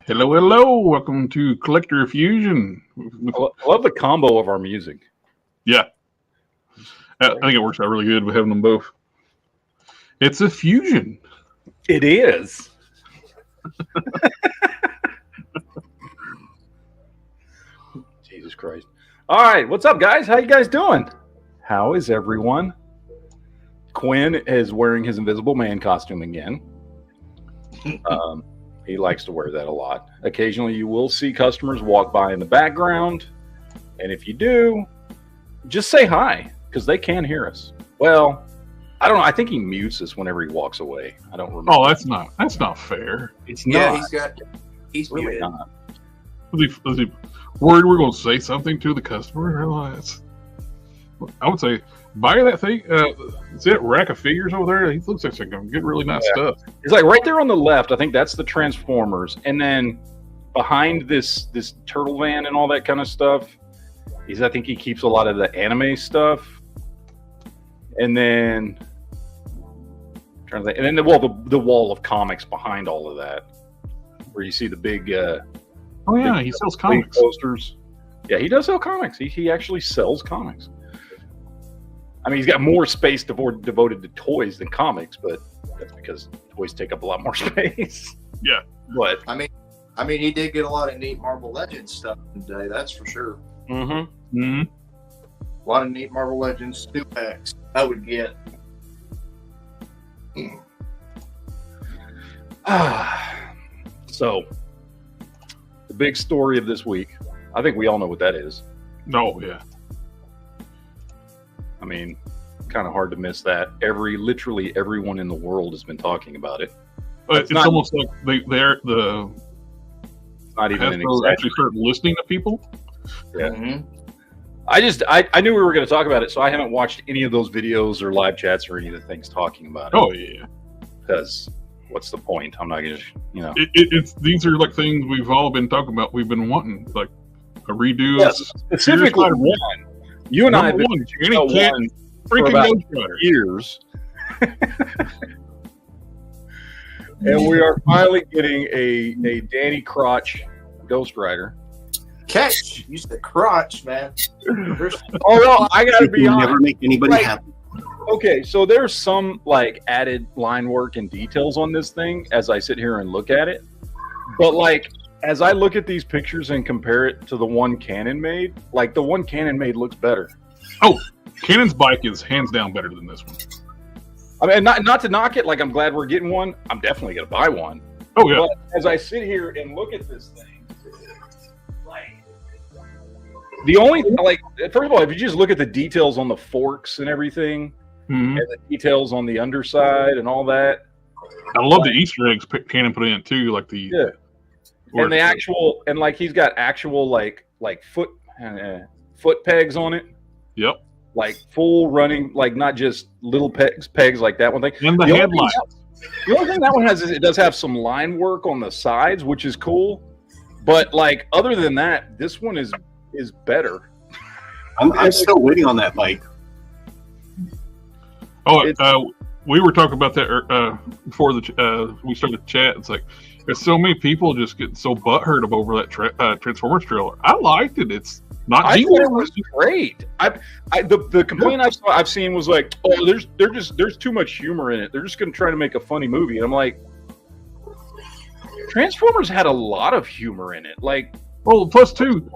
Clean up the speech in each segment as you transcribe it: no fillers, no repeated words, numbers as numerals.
Hello, hello. Welcome to Collector Fusion. I love the combo of our music. Yeah. I think it works out really good with having them both. It's a fusion. It is. Jesus Christ. All right. What's up, guys? How you guys doing? How is everyone? Quinn is wearing his Invisible Man costume again. He likes to wear that a lot. Occasionally, you will see customers walk by in the background. And if you do, just say hi, because they can hear us. Well, I don't know. I think he mutes us whenever he walks away. I don't remember. Oh, that's not fair. It's Yeah, not. he's Really muted. not. Is he worried we're going to say something to the customer? I would say, buy that thing. See that rack of figures over there? He looks like some good, really nice stuff. It's like right there on the left. I think that's the Transformers, and then behind this turtle van and all that kind of stuff, I think he keeps a lot of the anime stuff. And then I'm trying to think, and then the wall of comics behind all of that, where you see the big. Oh yeah, he sells comics posters. Yeah, he does sell comics. He actually sells comics. I mean, he's got more space devoted to toys than comics, but that's because toys take up a lot more space. Yeah, but I mean, he did get a lot of neat Marvel Legends stuff today. That's for sure. Mm-hmm. A lot of neat Marvel Legends 2X. I would get. So, the big story of this week. I think we all know what that is. Oh yeah. I mean, kind of hard to miss that. Literally everyone in the world has been talking about it. But it's almost like they're not even an Hasbro actually start listening to people. Yeah. Mm-hmm. I knew we were going to talk about it, so I haven't watched any of those videos or live chats or any of the things talking about it. Oh yeah. Because what's the point? I'm not going to, It's these are like things we've all been talking about. We've been wanting like a redo. Yes, specifically one. You and I have been freaking Ghost Rider years. And we are finally getting a Danny Crotch Ghost Rider. Catch, you said crotch, man. Oh no, I gotta be honest. Never make anybody happy. Okay, so there's some like added line work and details on this thing as I sit here and look at it. But like as I look at these pictures and compare it to the one Canon made, like the one Canon made looks better. Oh, Canon's bike is hands down better than this one. I mean, not to knock it. Like I'm glad we're getting one. I'm definitely gonna buy one. Oh yeah. But as I sit here and look at this thing, like the only like first of all, if you just look at the details on the forks and everything, Mm-hmm. and the details on the underside and all that. I love the Easter eggs Canon put in too, like the and the actual and like he's got actual like foot pegs on it. Yep. Like full running, like not just little pegs like that one thing. And the headlights. The only thing that one has is it does have some line work on the sides, which is cool. But like other than that, this one is better. I'm still waiting on that bike. Oh, we were talking about that before we started the chat. It's like there's so many people just getting so butthurt over that Transformers trailer. I liked it. It's not. I thought it was great. The complaint I've seen was like, oh, there's too much humor in it. They're just going to try to make a funny movie, and I'm like, Transformers had a lot of humor in it. Like, well, plus two.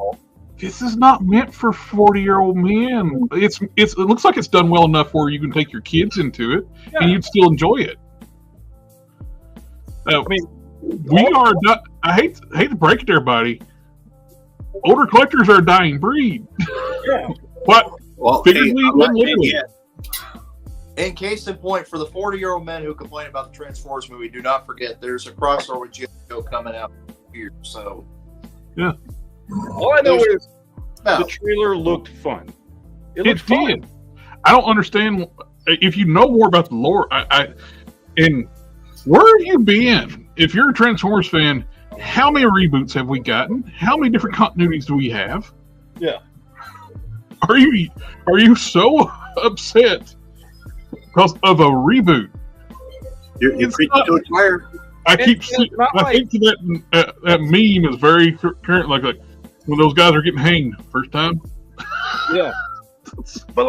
This is not meant for 40-year-old men. It looks like it's done well enough where you can take your kids into it and you'd still enjoy it. I mean, we are not. I hate to break it to everybody. Older collectors are a dying breed. Yeah. What? Well, Figuratively, literally. In case in point, for the 40-year-old men who complain about the Transformers movie, do not forget there's a crossover with G.I. coming out here. So, yeah. All I know is the trailer looked fun. It looked fun. I don't understand if you know more about the lore. And where have you been? If you're a Transformers fan, how many reboots have we gotten? How many different continuities do we have? Yeah. Are you so upset because of a reboot? You're preaching to a choir. I think that meme is very current. Like when those guys are getting hanged first time. Yeah. But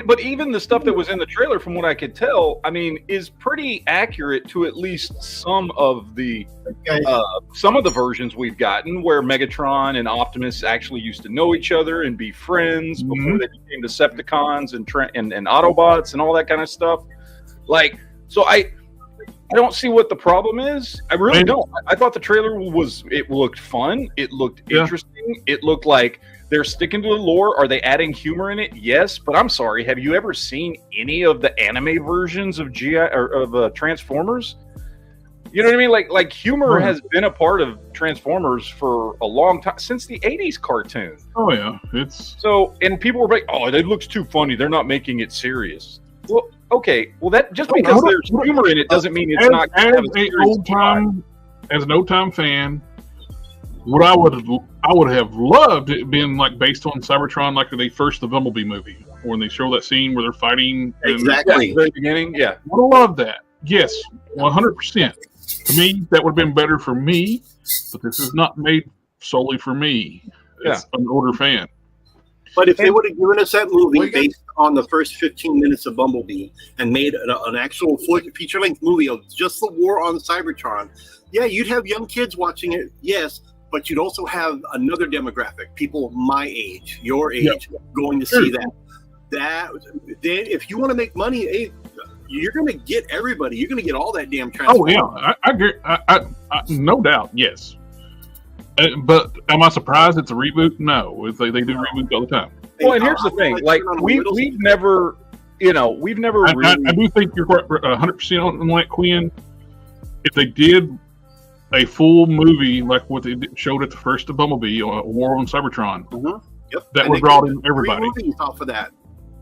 but even the stuff that was in the trailer, from what I could tell, I mean, is pretty accurate to at least some of the versions we've gotten, where Megatron and Optimus actually used to know each other and be friends before they became Decepticons and Autobots and all that kind of stuff. So I don't see what the problem is. I really don't. I thought the trailer looked fun. It looked interesting. It looked like they're sticking to the lore. Are they adding humor in it? Yes, but I'm sorry. Have you ever seen any of the anime versions of Transformers? You know what I mean? Like humor has been a part of Transformers for a long time, since the '80s cartoon. Oh yeah, and people were like, "Oh, it looks too funny. They're not making it serious." Well, okay. Well, that just because there's humor in it doesn't mean it's not. As an old-time fan, what I would have loved it been like based on Cybertron, like the Bumblebee movie, when they show that scene where they're fighting. Exactly. At the very beginning, yeah. I would love that. Yes, 100%. To me, that would have been better for me, but this is not made solely for me. It's an older fan. But if they would have given us that movie based on the first 15 minutes of Bumblebee and made an actual feature-length movie of just the war on Cybertron, yeah, you'd have young kids watching it, yes, but you'd also have another demographic, people my age, your age, going to see that. Then if you want to make money, you're going to get everybody. You're going to get all that damn Transformers. Oh, yeah. I agree. I no doubt, yes. But am I surprised it's a reboot? No. They do reboots all the time. Well, and here's the thing. Like, we've never really... I do think you're 100% on like Quinn. If they did a full movie like what they showed at the first of Bumblebee, War on Cybertron, that would draw in everybody. 3 movies off of that.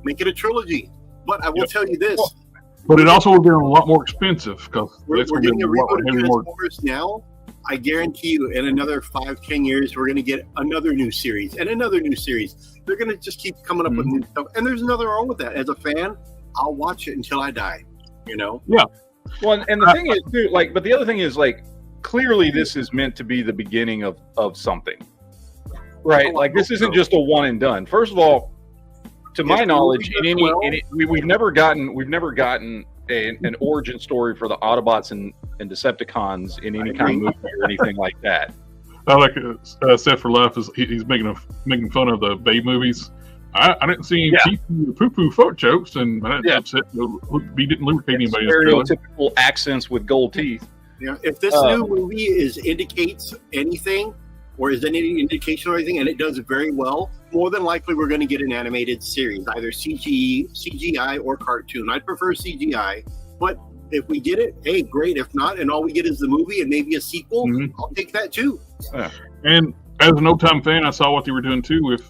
Make it a trilogy. But I will tell you this. But it also would be a lot more expensive because we're getting a reboot of Transformers now. I guarantee you, in another 5-10 years, we're going to get another new series and another new series. They're going to just keep coming up with new stuff. And there's nothing wrong with that. As a fan, I'll watch it until I die, you know? Yeah. Well, and the thing is, too, but the other thing is, clearly this is meant to be the beginning of something, right? Like, this isn't just a one and done. First of all, to my knowledge, we've never gotten an origin story for the Autobots and Decepticons in any kind of movie or anything like that. I like Seth for Life is he's making fun of the Babe movies. I didn't see any poo-poo folk jokes, and I didn't upset. He didn't lubricate anybody. Stereotypical accents with gold teeth. Yeah, if this new movie indicates anything, or is any indication or anything, and it does very well, more than likely we're going to get an animated series, either CGI or cartoon. I'd prefer CGI, but if we get it, hey, great. If not, and all we get is the movie and maybe a sequel, I'll take that too. Yeah. And as an old-time fan, I saw what they were doing too with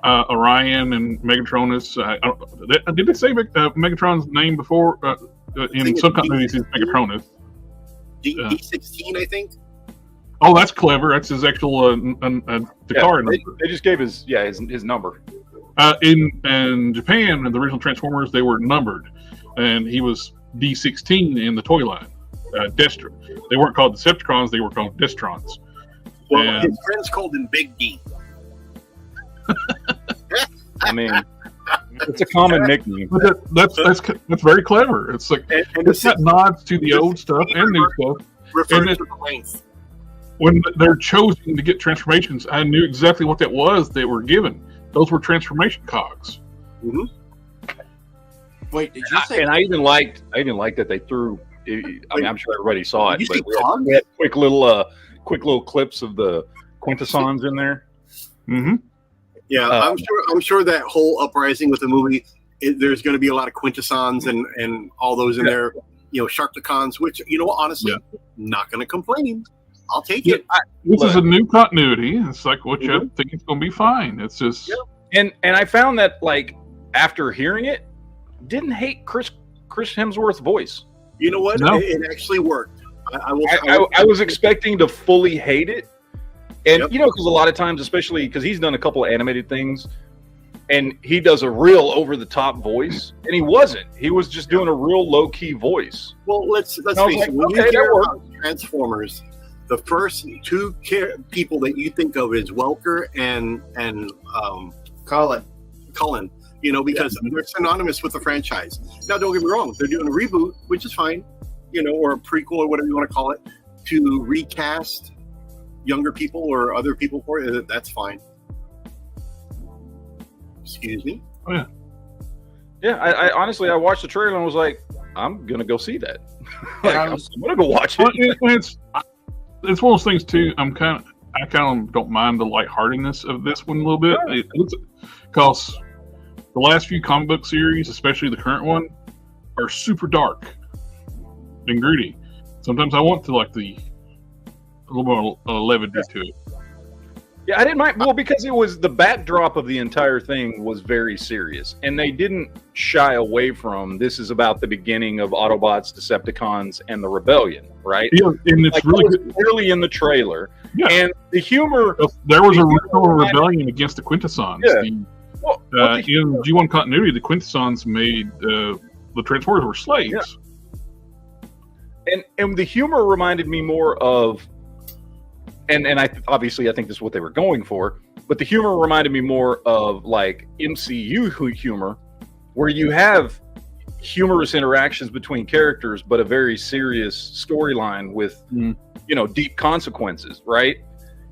Orion and Megatronus. Did they say Megatron's name before? In some continuities, he's Megatronus. D16, I think. Oh, that's clever. That's his actual car number. They just gave his number. In Japan, in the original Transformers, they were numbered, and he was D16 in the toy line. Destro. They weren't called Decepticons; they were called Destrons. Well, his friends called him Big D. I mean, it's a common nickname. But that's very clever. It's like it's got nods to the old stuff and new stuff. Referring to the length. When they're choosing to get transformations, I knew exactly what that was they were given. Those were transformation cogs. Wait, did you say? And I even liked that they threw. I mean, I'm sure everybody saw it, but we had quick little clips of the Quintessons in there. Yeah, I'm sure that whole uprising with the movie, there's going to be a lot of Quintessons and all those in there. You know, Sharkticons, which honestly, not going to complain. I'll take it. This is a new continuity. It's like what you think it's going to be fine. It's just and I found that after hearing it, didn't hate Chris Hemsworth's voice. You know what? No. It actually worked. I was expecting to fully hate it, and because a lot of times, especially because he's done a couple of animated things, and he does a real over-the-top voice, and he wasn't. He was just doing a real low-key voice. Well, let's face like, it. When okay, you hear that about Transformers, the first two people that you think of is Welker and Cullen. You know, because they're synonymous with the franchise. Now, don't get me wrong; they're doing a reboot, which is fine. You know, or a prequel, or whatever you want to call it, to recast younger people or other people for it. That's fine. Excuse me. Oh, yeah. Yeah, I honestly, I watched the trailer and was like, I'm gonna go see that. I'm gonna go watch it. It's one of those things too. I kind of don't mind the lightheartedness of this one a little bit, because the last few comic book series, especially the current one, are super dark and gritty. Sometimes I want to like a little more levity to it. Yeah, I didn't mind. Well, because it was the backdrop of the entire thing was very serious, and they didn't shy away from this is about the beginning of Autobots, Decepticons, and the rebellion, right? Yeah, and it's really good. Clearly in the trailer. Yeah. And the humor. There was a real rebellion against the Quintessons. Yeah. In G1 continuity, the Quintessons made the Transformers were slaves. Yeah. And the humor reminded me more of, and I obviously I think this is what they were going for, but the humor reminded me more of like MCU humor, where you have humorous interactions between characters, but a very serious storyline with deep consequences, right?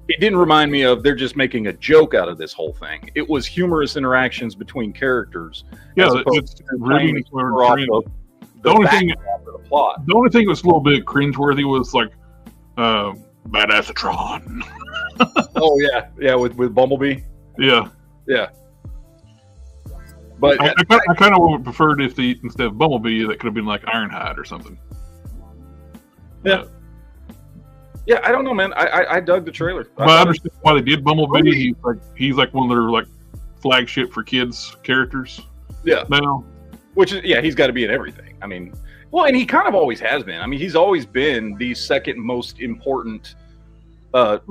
It didn't remind me of they're just making a joke out of this whole thing. It was humorous interactions between characters. Yeah, it's really the only thing that was a little bit cringeworthy was like Badassatron. Oh yeah, with Bumblebee. Yeah. But I kind of would have preferred if instead of Bumblebee, that could have been like Ironhide or something. Yeah. Yeah, I don't know, man. I dug the trailer. But I understand why they did Bumblebee. He's like one of their like flagship for kids characters. Yeah. Now. Which is he's got to be in everything. I mean, well, and he kind of always has been. I mean, he's always been the second most important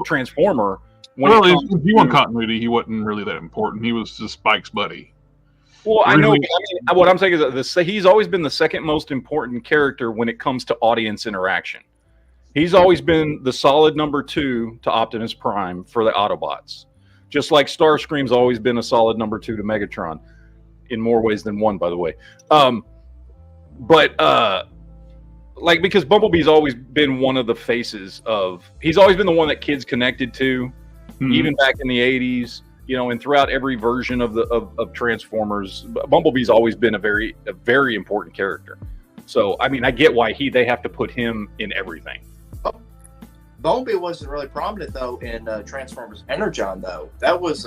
Transformer. In G1 continuity, he wasn't really that important. He was just Spike's buddy. Well, I know. I mean, what I'm saying is that he's always been the second most important character when it comes to audience interaction. He's always been the solid number 2 to Optimus Prime for the Autobots. Just like Starscream's always been a solid number 2 to Megatron. In more ways than one, by the way. Because Bumblebee's always been one of the faces of... He's always been the one that kids connected to, even back in the 80s, and throughout every version of Transformers. Bumblebee's always been a very important character. So, I mean, I get why they have to put him in everything. Bumblebee wasn't really prominent, though, in Transformers Energon, though. That was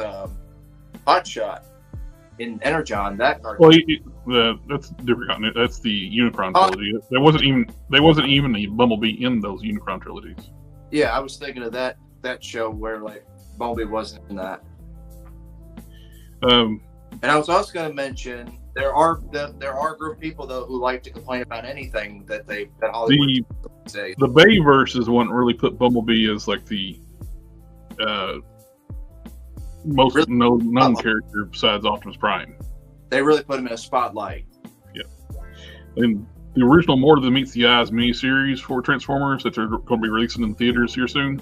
Hotshot in Energon, that cartoon. Well, that's different. That's the Unicron trilogy. There wasn't even a Bumblebee in those Unicron trilogies. Yeah, I was thinking of that show where like Bumblebee wasn't in that. And I was also going to mention there are a group of people though who like to complain about anything that Hollywood say. The Bayverse is one that really put Bumblebee as like the most known character besides Optimus Prime. They really put him in a spotlight. Yeah. And the original More Than Meets the Eyes miniseries for Transformers that they're going to be releasing in theaters here soon.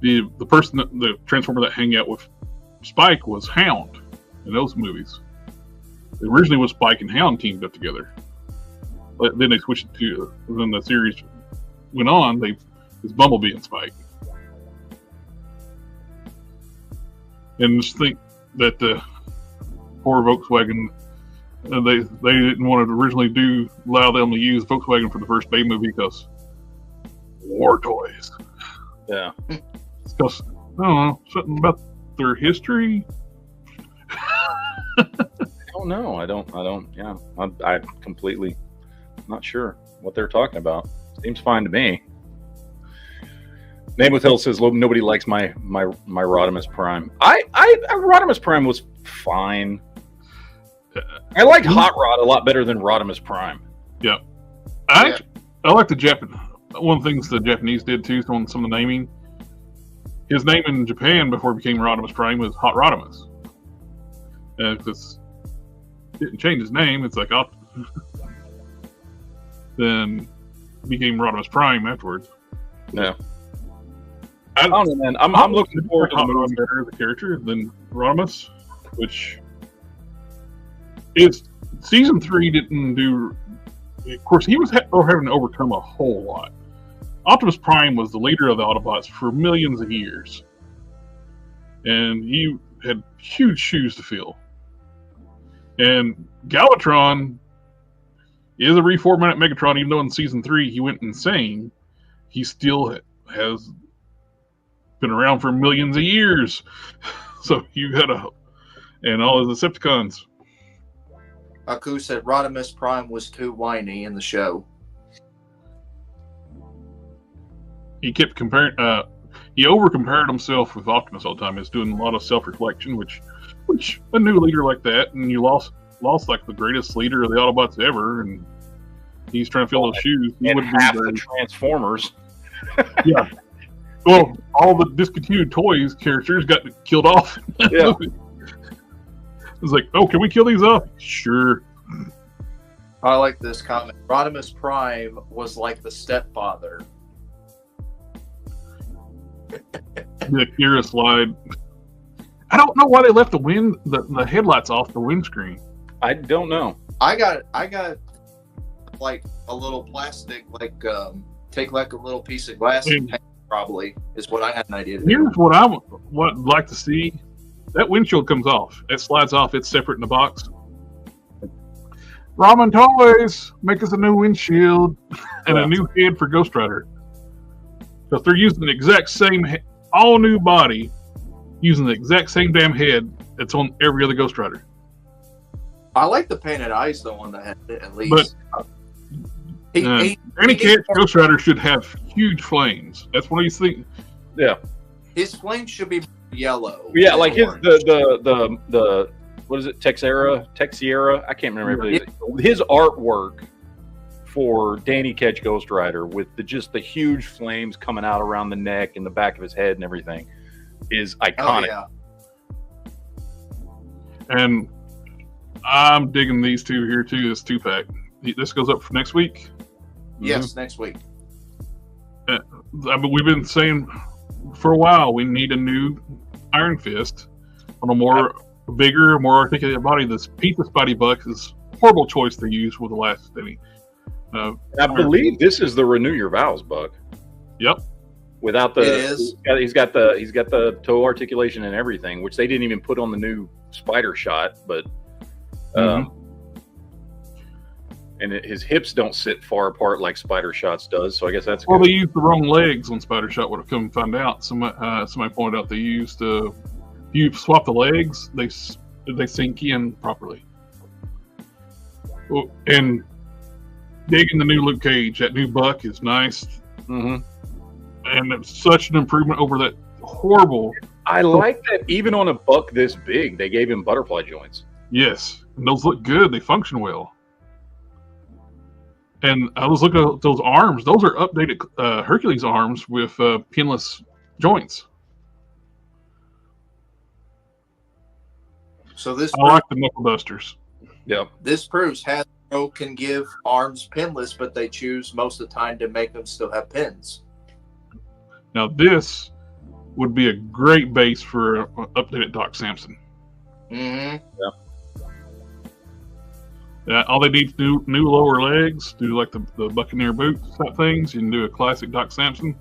The Transformer that hang out with Spike was Hound in those movies. It originally was Spike and Hound teamed up together. But then they switched it to, when the series went on, it's Bumblebee and Spike. And just think that poor Volkswagen, they didn't want to originally allow them to use Volkswagen for the first Bay movie because war toys. Yeah. It's because, I don't know, something about their history. I don't know. I don't. Yeah. I'm completely not sure what they're talking about. Seems fine to me. Name with Hill says nobody likes my Rodimus Prime. Rodimus Prime was fine. I liked Hot Rod a lot better than Rodimus Prime. Yeah. I like the Japanese. One of the things the Japanese did too on some of the naming. His name in Japan before it became Rodimus Prime was Hot Rodimus. Because didn't change his name. It's like then became Rodimus Prime afterwards. Yeah. I don't know, man. I'm looking forward to the movie. Better the character than Rodimus, which is season 3 didn't do. Of course, he was having to overcome a whole lot. Optimus Prime was the leader of the Autobots for millions of years, and he had huge shoes to fill. And Galvatron is a reformatted Megatron, even though in season 3 he went insane. He still has been around for millions of years. So you gotta, and all the Decepticons. Aku said Rodimus Prime was too whiny in the show. He kept comparing, he over-compared himself with Optimus all the time. He's doing a lot of self-reflection, which a new leader like that, and you lost like the greatest leader of the Autobots ever, and he's trying to fill those shoes. He And would half be the Transformers. Yeah. Well, all the discontinued toys characters got killed off. Yeah. It's like, oh, can we kill these off? Sure. I like this comment. Rodimus Prime was like the stepfather. The Kira slide. I don't know why they left the headlights off the windscreen. I don't know. I got like a little plastic, like take like a little piece of glass and paint, probably is what I had an idea to do. Here's what I'd like to see. That windshield comes off. It slides off. It's separate in the box. Ramen Toys, make us a new windshield and a new head for Ghost Rider. Because they're using the exact same, all new body, using the exact same damn head that's on every other Ghost Rider. I like the painted eyes though on the head at least. But any Ghost Rider should have huge flames. That's what he's thinking. Yeah. His flames should be yellow. Yeah, like his the what is it, Texiera? I can't remember. His artwork for Danny Ketch Ghost Rider with just the huge flames coming out around the neck and the back of his head and everything is iconic. Oh, yeah. And I'm digging these two here too. This 2-pack. This goes up for next week. Yes, next week. We've been saying for a while we need a new Iron Fist on a more bigger, more articulated body. This Pizza Spidey Buck is a horrible choice to use with the last any. I believe this is the Renew Your Vows Buck. Yep. Without the, it is. He's got the toe articulation and everything, which they didn't even put on the new Spider Shot, but. And his hips don't sit far apart like Spider Shot's does, so I guess that's well. good. They used the wrong legs when Spider Shot would have come and found out. Somebody pointed out they used you swap the legs, they sink in properly. And digging the new Luke Cage, that new Buck is nice, and it's such an improvement over that horrible. I like that even on a Buck this big, they gave him butterfly joints. Yes, and those look good. They function well. And I was looking at those arms. Those are updated Hercules arms with pinless joints. So this I like the knuckle dusters. Yep. This proves Hasbro can give arms pinless, but they choose most of the time to make them still have pins. Now this would be a great base for an updated Doc Samson. Mm-hmm. Yep. All they need to do new lower legs, do like the Buccaneer boots type things. You can do a classic Doc Samson.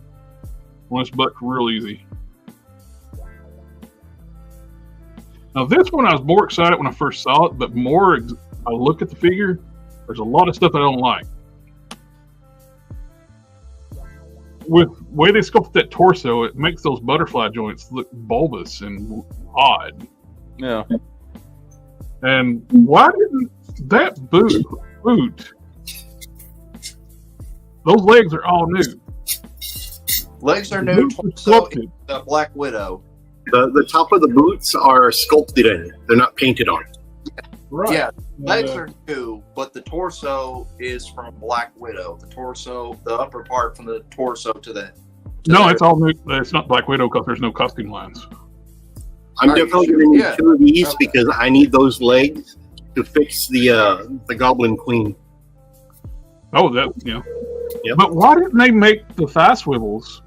On this Buck real easy. Now this one I was more excited when I first saw it, but more I look at the figure, there's a lot of stuff I don't like. With the way they sculpted that torso, it makes those butterfly joints look bulbous and odd. Yeah. And why didn't that boot, those legs are all new. Legs are new. Sculpted. The Black Widow. The top of the boots are sculpted in. They're not painted on. Right. Yeah, legs are new, but the torso is from Black Widow. The torso, the upper part from the torso to the... No, it's all new. It's not Black Widow because there's no costume lines. I'm definitely going to need 2 of these because I need those legs to fix the Goblin Queen. Oh, that yeah. Yep. But why didn't they make the thigh swivels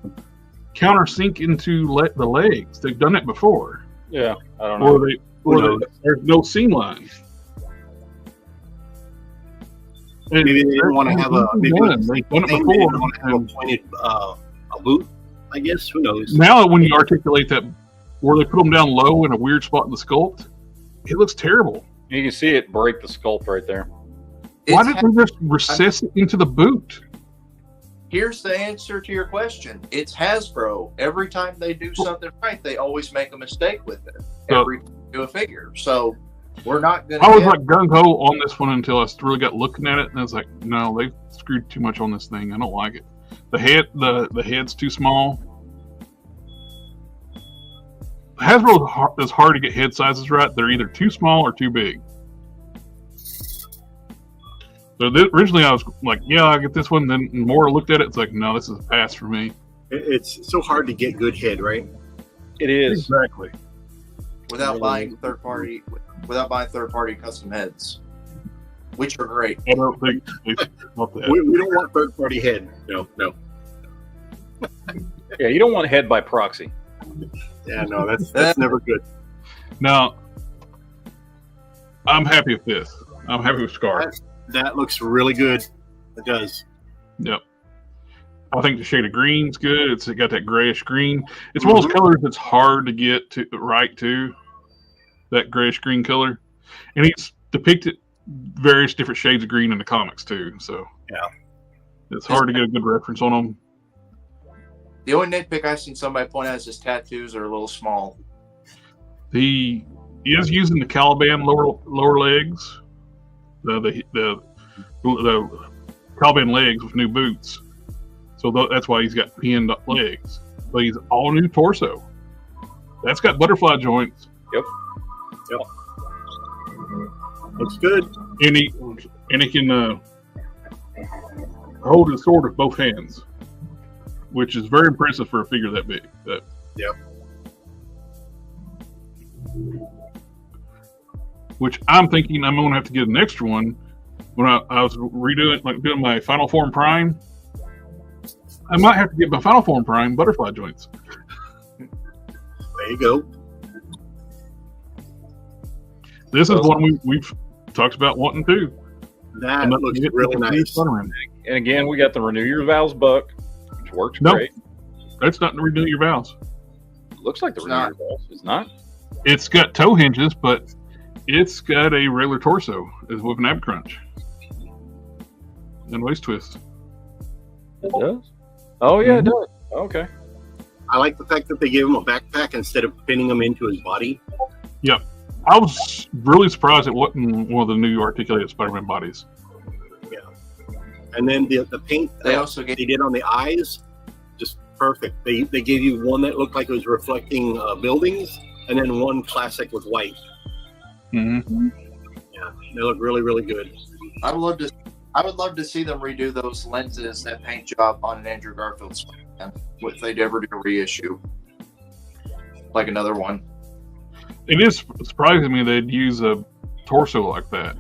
countersink into the legs? They've done it before. Yeah, I don't know. There's no seam line. Maybe they didn't want to have a pointed a boot. I guess, who knows? Now, when you articulate that, where they put them down low in a weird spot in the sculpt, it looks terrible. You can see it break the sculpt right there. Why didn't they just recess it into the boot? Here's the answer to your question. It's Hasbro. Every time they do something right, they always make a mistake with it. Every time they do a figure. So we're not going to. I was like gung ho on this one until I really got looking at it, and I was like, no, they screwed too much on this thing. I don't like it. The head's too small. Hasbro is hard to get head sizes right. They're either too small or too big. So originally I was like, yeah, I'll get this one. Then the more I looked at it, it's like, no, this is a pass for me. It's so hard to get good head, right? It is. Exactly. Without buying third party custom heads, which are great. I don't think we don't want third party head. No. Yeah, you don't want head by proxy. Yeah, no, that's never good. Now, I'm happy with this. I'm happy with Scar. That looks really good. It does. Yep. I think the shade of green's good. It's got that grayish green. It's one of those colors that's hard to get to right too. That grayish green color, and he's depicted various different shades of green in the comics too. So yeah, it's hard to get a good reference on them. The only nitpick I've seen somebody point out is his tattoos are a little small. He is using the Caliban lower legs, the Caliban legs with new boots. So that's why he's got pinned up legs. But he's all new torso. That's got butterfly joints. Yep. Looks good. And he can hold his sword with both hands, which is very impressive for a figure that big. Yep. Which I'm thinking I'm going to have to get an extra one. When I was doing my Final Form Prime, I might have to get my Final Form Prime butterfly joints. There you go. This is one we've talked about wanting to. That looks really nice. And again, we got the Renew Your Vows buck, which works great. That's not to Renew Your Vows. Looks like the Renew Your Vows. It's not. It's got toe hinges, but it's got a regular torso with an ab crunch and waist twist. It does? Oh, yeah, it does. Okay. I like the fact that they gave him a backpack instead of pinning him into his body. Yep. I was really surprised it wasn't one of the new articulated Spider-Man bodies. Yeah. And then the paint they did on the eyes, just perfect. They gave you one that looked like it was reflecting buildings, and then one classic with white. Mm-hmm. Yeah, they look really, really good. I would love to see them redo those lenses, that paint job on an Andrew Garfield Spider-Man, if they'd ever do a reissue, like another one. It is surprising me they'd use a torso like that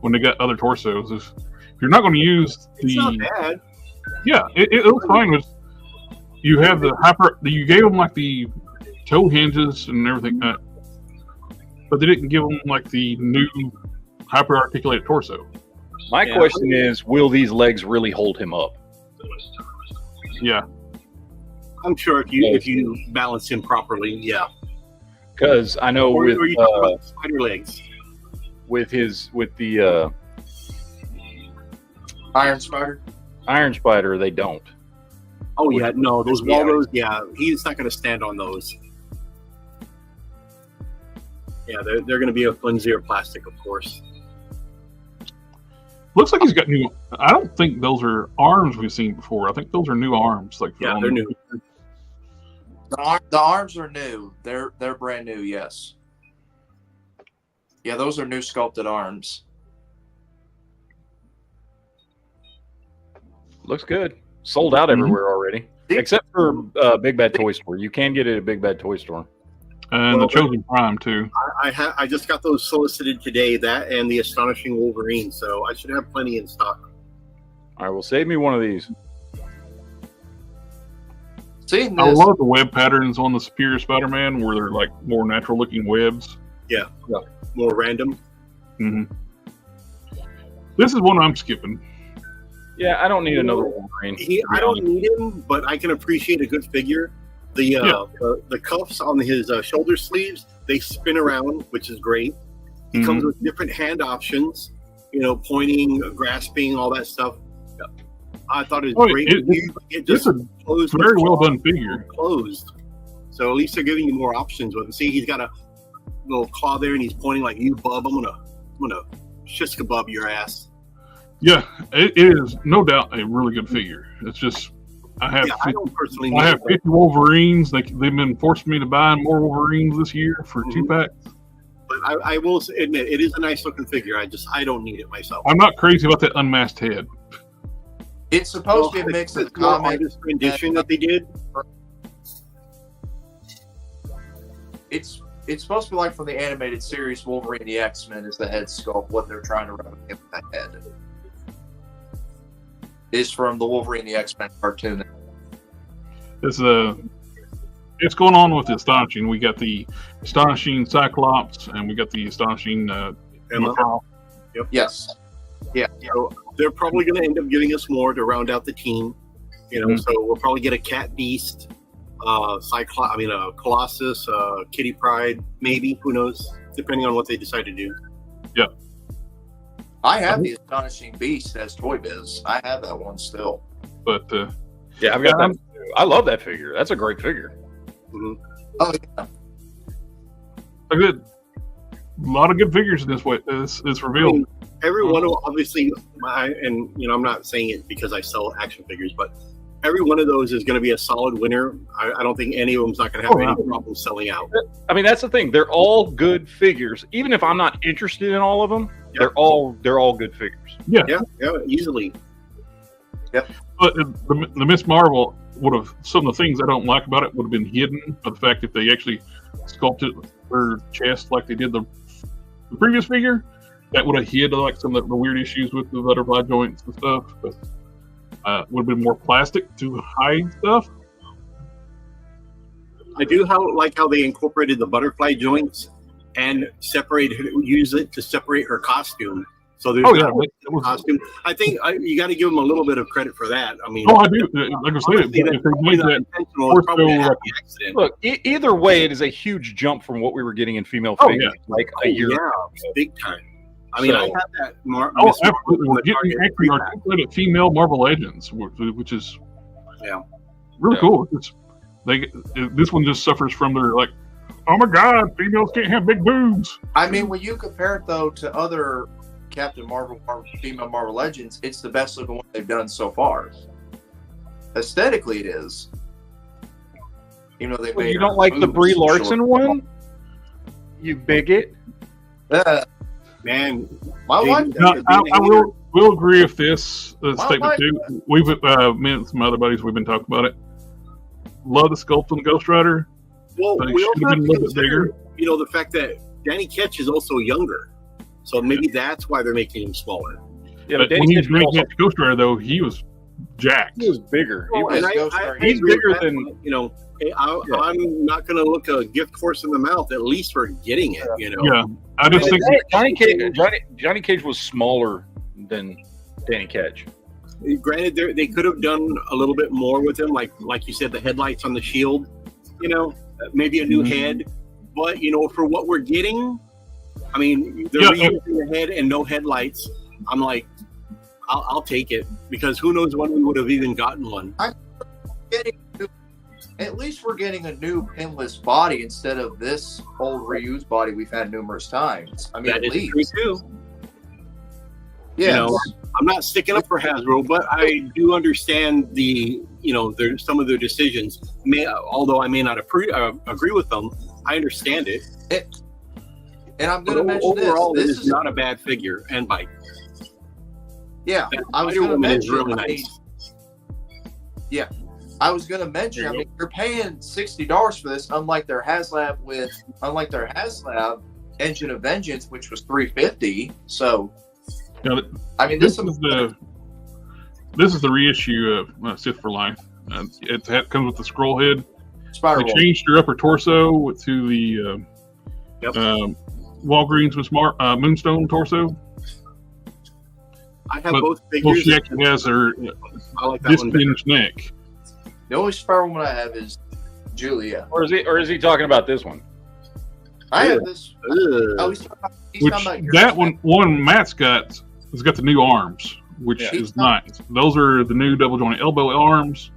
when they got other torsos. If you're not going to use it's not bad. Yeah, it looks fine. You have you gave them like the toe hinges and everything, but they didn't give them like the new hyper articulated torso. My question is, will these legs really hold him up? Yeah, I'm sure if you balance him properly, yeah. Because I know with spider legs, with the Iron Spider, they don't. Oh yeah, no, those Waldos, he's not going to stand on those. Yeah, they're going to be a flimsier plastic, of course. Looks like he's got new. I don't think those are arms we've seen before. I think those are new arms. They're new. The arms are new. They're brand new. Yes. Yeah, those are new sculpted arms. Looks good. Sold out everywhere already, except for Big Bad Toy Store. You can get it at Big Bad Toy Store. And the Chosen Prime too. I just got those solicited today. That and the Astonishing Wolverine. So I should have plenty in stock. All right, well, save me one of these. Seeing I this, love the web patterns on the Superior Spider-Man, where they're like more natural-looking webs. Yeah, more random. Mm-hmm. This is one I'm skipping. Yeah, I don't need another Wolverine. I don't need him, but I can appreciate a good figure. The cuffs on his shoulder sleeves, they spin around, which is great. He comes with different hand options, pointing, grasping, all that stuff. I thought it was great. It's a very well done figure. Closed. So at least they're giving you more options with it. See, he's got a little claw there, and he's pointing like, "You bub, I'm gonna shish kebab your ass." Yeah, it is no doubt a really good figure. It's just I have 50 Wolverines. They've been forcing me to buy more Wolverines this year for 2-packs. But I will admit it is a nice looking figure. I don't need it myself. I'm not crazy about that unmasked head. it's supposed to be a mix of the comic rendition that they did. It's supposed to be like from the animated series Wolverine the X-Men is the head sculpt. What they're trying to replicate with that head is from the Wolverine the X-Men cartoon. It's going on with the Astonishing. We got the Astonishing Cyclops, and we got the Astonishing Emma. Yep. Yes. Yeah. So they're probably going to end up giving us more to round out the team. So we'll probably get a Cat Beast, Colossus, Kitty Pryde, maybe. Who knows? Depending on what they decide to do. Yeah. I have the Astonishing Beast as Toy Biz. I have that one still. But yeah, I've got that. I love that figure. That's a great figure. Mm-hmm. Oh yeah. A lot of good figures in this way. It's revealed. Every one of obviously, I'm not saying it because I sell action figures, but every one of those is going to be a solid winner. I don't think any of them's not going to have any problem selling out. I mean, that's the thing. They're all good figures. Even if I'm not interested in all of them, they're all good figures. Yeah, easily. Yep. But the Miss Marvel would have, some of the things I don't like about it would have been hidden by the fact if they actually sculpted her chest like they did the previous figure, that would have hid like some of the weird issues with the butterfly joints and stuff. But would have been more plastic to hide stuff. I do like how they incorporated the butterfly joints and use it to separate her costume. So there's costume. I think you got to give them a little bit of credit for that. I mean, I do. Like I said, if they made that accident. Look, either way, it is a huge jump from what we were getting in female figures like a year ago. Big time. I mean, I have that. Absolutely. We're getting actually articulated female Marvel Legends, which is really cool. This one just suffers from their like, oh my God, females can't have big boobs. I mean, when you compare it though to other Captain Marvel female Marvel Legends, it's the best looking one they've done so far. Aesthetically, it is. Even though they made you don't like the Brie Larson one, you bigot. Man, my wife. I will agree with this statement too. We've me and some other buddies, we've been talking about it. Love the sculpt on the Ghost Rider. Well, but it we should also have been a little bit bigger. The fact that Danny Ketch is also younger, so maybe that's why they're making him smaller. Yeah, but when he's making Ghost Rider, though, he was jacked. He was bigger. He's bigger than I'm not going to look a gift horse in the mouth. At least for getting it, Yeah, I just think Johnny Cage was smaller than Danny Ketch. Granted, they could have done a little bit more with him, like you said, the headlights on the shield. Maybe a new head, but for what we're getting, I mean, they're reusing the head and no headlights. I'm like, I'll take it because who knows when we would have even gotten one. At least we're getting a new pinless body instead of this old reused body we've had numerous times. I mean, that at least. True too. Yeah, I'm not sticking up for Hasbro, but I do understand some of their decisions. Although I may not agree with them, I understand it. And I'm going to mention overall, this is not a bad figure and bike. Yeah, I was going to mention. Really nice. I was going to mention, I mean, you're paying $60 for this, unlike their HasLab Engine of Vengeance, which was $350. So, I mean, this is the reissue of Sith for Life. It comes with the scroll head. Spider They changed her upper torso to the Walgreens Moonstone torso. I have both figures. Well, she actually has her disc-hinged neck. The only Spider Woman I have is Julia. Or is he talking about this one? I have this. Oh, he's talking about one Matt's got has got the new arms, which is nice. Those are the new double jointed elbow arms,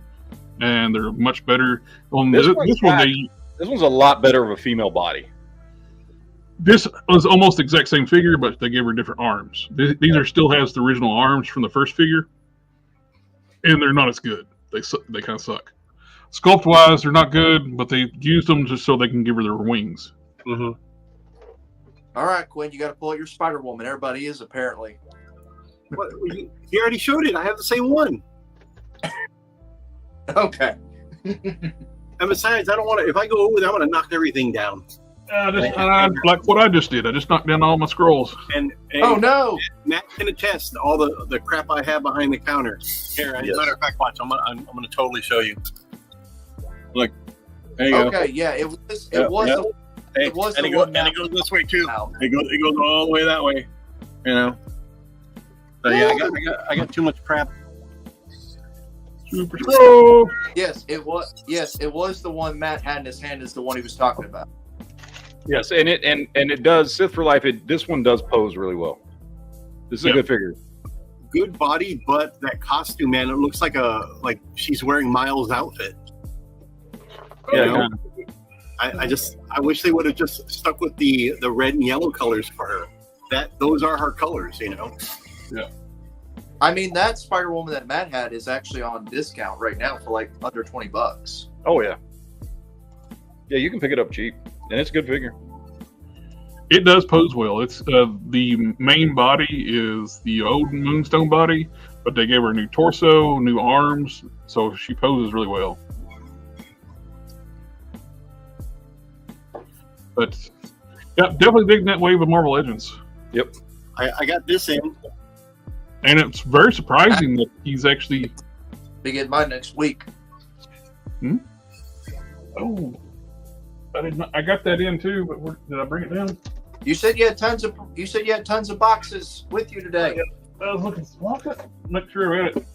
and they're much better. On this one's a lot better of a female body. This was almost the exact same figure, but they gave her different arms. These still has the original arms from the first figure, and they're not as good. They kind of suck. Sculpt wise, they're not good, but they used them just so they can give her their wings. Mm-hmm. All right, Quinn, you got to pull out your Spider Woman. Everybody is apparently. What, you already showed it. I have the same one. Okay. And besides, I don't want to. If I go over there, I'm going to knock everything down. Like what I just did. I just knocked down all my scrolls. And oh no, Matt can attest all the crap I have behind the counter. Here, as a matter of fact, watch. I'm gonna totally show you. Look, there you go. Okay, yeah, it was. And it goes this way too. It goes all the way that way. You know. So yeah, I got too much crap. Super Scroll. Yes, it was. Yes, it was the one Matt had in his hand. Is the one he was talking about. Yes, and it does Sith for Life. This one does pose really well. This is a good figure. Good body, but that costume, man, it looks like she's wearing Miles' outfit. Yeah, I wish they would have just stuck with the red and yellow colors for her. Those are her colors, you know. Yeah. I mean, that Spider Woman that Matt had is actually on discount right now for like under $20. Oh yeah. Yeah, you can pick it up cheap. And it's a good figure. It does pose well. It's the main body is the old Moonstone body, but they gave her a new torso, new arms, so she poses really well. But yeah, definitely digging that wave of Marvel Legends. Yep. I got this in. And it's very surprising that he's actually be getting mine next week. Oh. I got that in too, but did I bring it down? You said you had tons of boxes with you today. I was looking. Make sure I had it.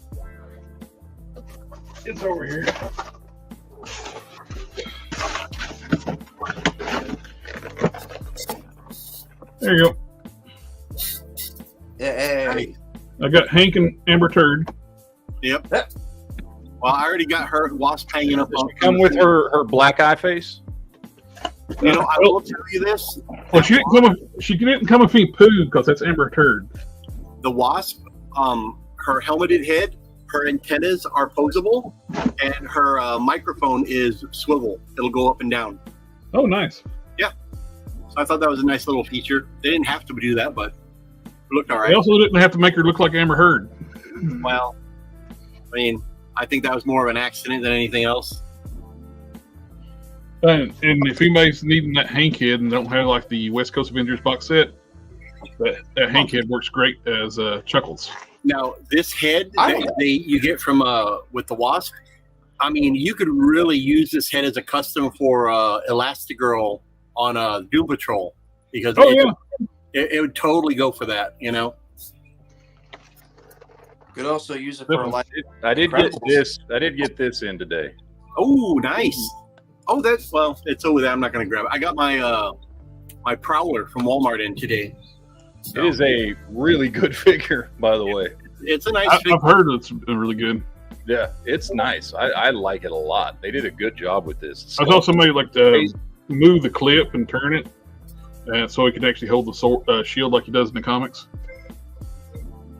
It's over here. There you go. Hey. I got Hank and Amber Turd. Yep. Well, I already got her Wasp hanging up. Does she come with her black eye face? You know, I will tell you this. Well, she didn't come with me poo because that's Amber Turd. The Wasp, her helmeted head, her antennas are posable, and her microphone is swivel. It'll go up and down. Oh, nice. Yeah. So I thought that was a nice little feature. They didn't have to do that, but it looked all right. They also didn't have to make her look like Amber Heard. Well, I mean, I think that was more of an accident than anything else. And if anybody's needing that Hank head and don't have like the West Coast Avengers box set, that Hank head works great as Chuckles. Now, this head that you get from with the Wasp, I mean, you could really use this head as a custom for Elastigirl on Doom Patrol because it would totally go for that, you know. Could also use it for like. I did get this in today. Oh, nice. Oh, it's over there. I'm not going to grab it. I got my my Prowler from Walmart in today. So. It is a really good figure, by the way. It's a nice figure. I've heard it's really good. Yeah, it's nice. I like it a lot. They did a good job with this. I saw somebody like to move the clip and turn it, so it could actually hold the shield like he does in the comics.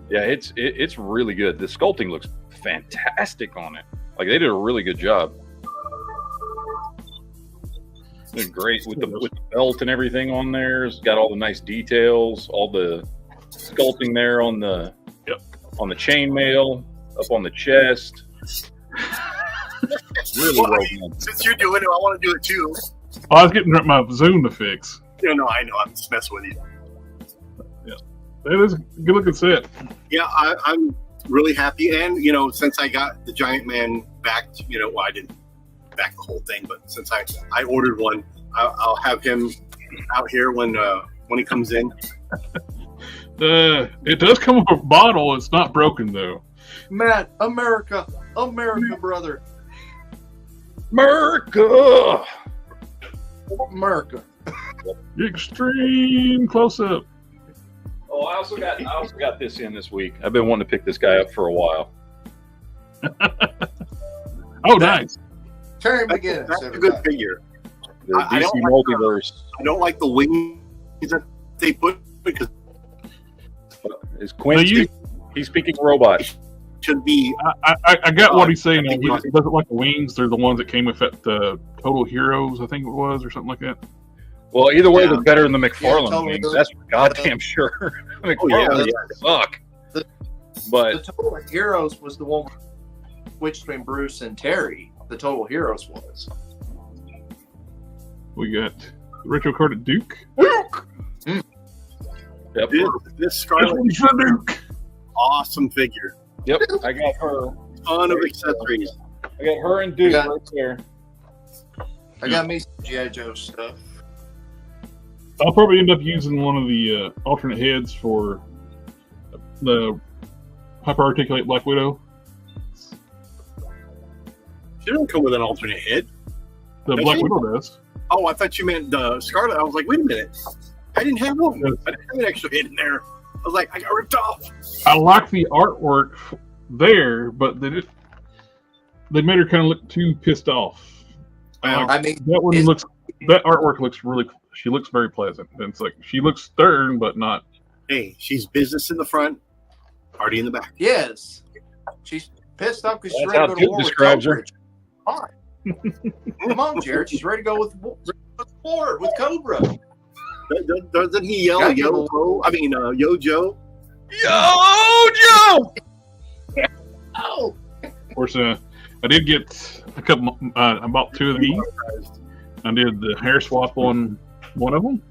Yeah, it's really good. The sculpting looks fantastic on it. Like they did a really good job. They're great with the belt and everything on there. It's got all the nice details, all the sculpting there on the chainmail, up on the chest. Really well done. Since you're doing it, I want to do it too. I was getting my Zoom to fix. No, I know. I'm just messing with you. That is a good looking set. Yeah, I'm really happy. And, since I got the Giant Man back, well, I didn't back the whole thing, but since I ordered one, I'll have him out here when he comes in. It does come with a bottle. It's not broken, though. Matt, America, brother. America! America. Extreme close up. Oh, I also got this in this week. I've been wanting to pick this guy up for a while. Oh, nice. Terry McGinnis. That's a good figure. The DC Multiverse. I don't like the wings that they put because Is Quinn he's speaking robot. should be. I got what he's saying. I think He doesn't like the wings. They're the ones that came with that Total Heroes, I think it was, or something like that. Well, either way, they're better than the McFarlane totally. wings. That's for goddamn sure. McFarlane suck. But The Total Heroes was the one which between Bruce and Terry. The Total Heroes was. We got retro card at Duke. yep, This Scarlet This one's for Duke. awesome figure. yep, I got her. Ton of accessories. I got her and Duke Yeah. right there. I got me some G.I. Joe stuff. I'll probably end up using one of the alternate heads for the hyper-articulate Black Widow. She doesn't come with an alternate head. The Does Black she? Widow does. Oh, I thought you meant the Scarlet. I was like, wait a minute. I didn't have one. I didn't have an extra head in there. I was like, I got ripped off. I like the artwork there, but they made her kind of look too pissed off. Well, I mean, That one Is- looks. That artwork looks really. She looks very pleasant. And it's like she looks stern, but not. hey, she's business in the front, party in the back. yes. She's pissed off because she's That's ready how to go to Duke war with describes her. Cobra. Come on, Jared. She's ready to go with war with Cobra. Doesn't he yell, Gotta give yo, a- Joe? I mean, yo, Joe? Yo, Joe! Oh, Of course, I did get a couple. I bought two of these. I did the hair swap on one of them.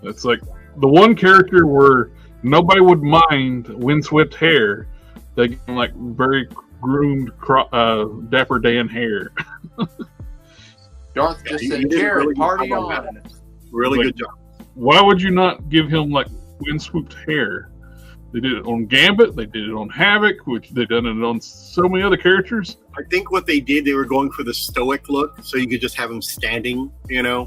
It's like the one character where nobody would mind windswept hair. They get like very groomed, Dapper Dan hair. Darth just you said, did Jared, really good party job on on. Really Like- good job. Why would you not give him like windswept hair? They did it on Gambit. They did it on Havoc, which they done it on so many other characters. I think what they did, they were going for the stoic look, so you could just have him standing,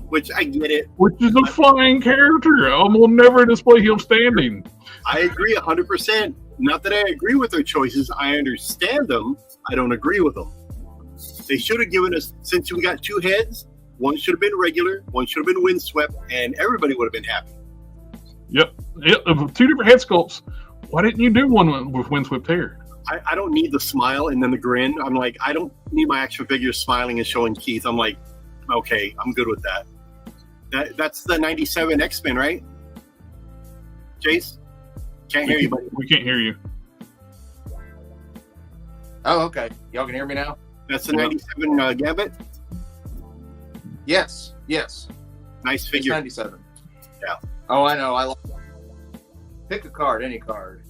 which I get it. Which is a fine character. I will never display him standing. I agree 100%. Not that I agree with their choices. I understand them. I don't agree with them. They should have given us, since we got two heads, one should have been regular, one should have been windswept, and everybody would have been happy. Yep. Two different head sculpts. Why didn't you do one with windswept hair? I don't need the smile and then the grin. I'm like, I don't need my action figures smiling and showing teeth. I'm like, okay, I'm good with that. That's the 97 X-Men, right? Jace? Can't hear you, buddy. We can't hear you. Oh, okay. Y'all can hear me now? That's the 97 Gambit. Yes. Nice It's figure. 97. Yeah. Oh, I know. I like. Pick a card, any card.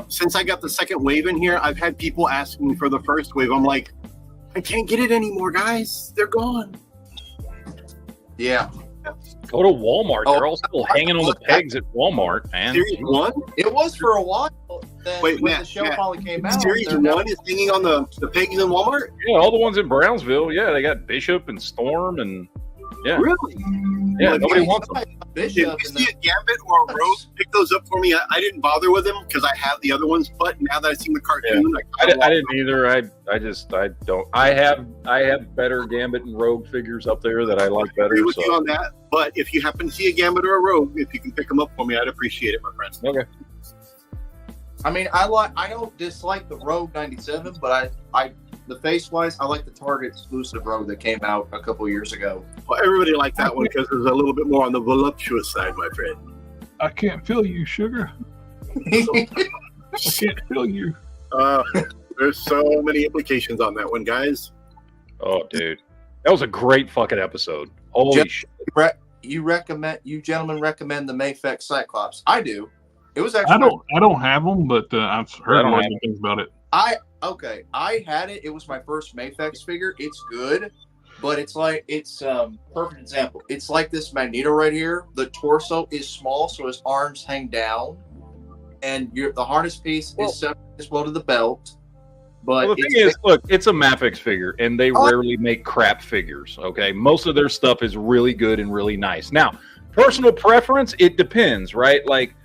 Since I got the second wave in here, I've had people asking me for the first wave. I'm like, I can't get it anymore, guys. They're gone. Yeah. Go to Walmart. Oh, They're all still hanging on the pegs at Walmart, man. Series 1? It was for a while. Then Wait, when Matt, the show Matt, finally came out. Series they're 1 now- is hanging on the pegs in Walmart? Yeah, all the ones in Brownsville. Yeah, they got Bishop and Storm, and yeah, Really? yeah. Well, Nobody yeah, wants them. If Bishop you and see a Gambit or a Rogue, pick those up for me. I didn't bother with them because I have the other ones, but now that I've seen the cartoon, I didn't either. I don't. I have better Gambit and Rogue figures up there that I like better. agree with you So on that. But if you happen to see a Gambit or a Rogue, if you can pick them up for me, I'd appreciate it, my friend. okay. I mean, I don't dislike the Rogue 97, but I the face wise, I like the Target exclusive Rogue that came out a couple years ago. Well, everybody liked that one because it was a little bit more on the voluptuous side, my friend. I can't feel you, sugar. I can't feel you. There's so many implications on that one, guys. Oh, dude, that was a great fucking episode. Holy shit! You gentlemen recommend the Mafex Cyclops? I do. It was actually. I don't have them, but I've heard a lot of things about it. I had it. It was my first Mafex figure. It's good, but it's perfect example. It's like this Magneto right here. The torso is small, so his arms hang down, and the harness piece is separate as well to the belt. But the thing is, look, it's a Mafex figure, and they rarely make crap figures. Okay, most of their stuff is really good and really nice. Now, personal preference, it depends, right? Like,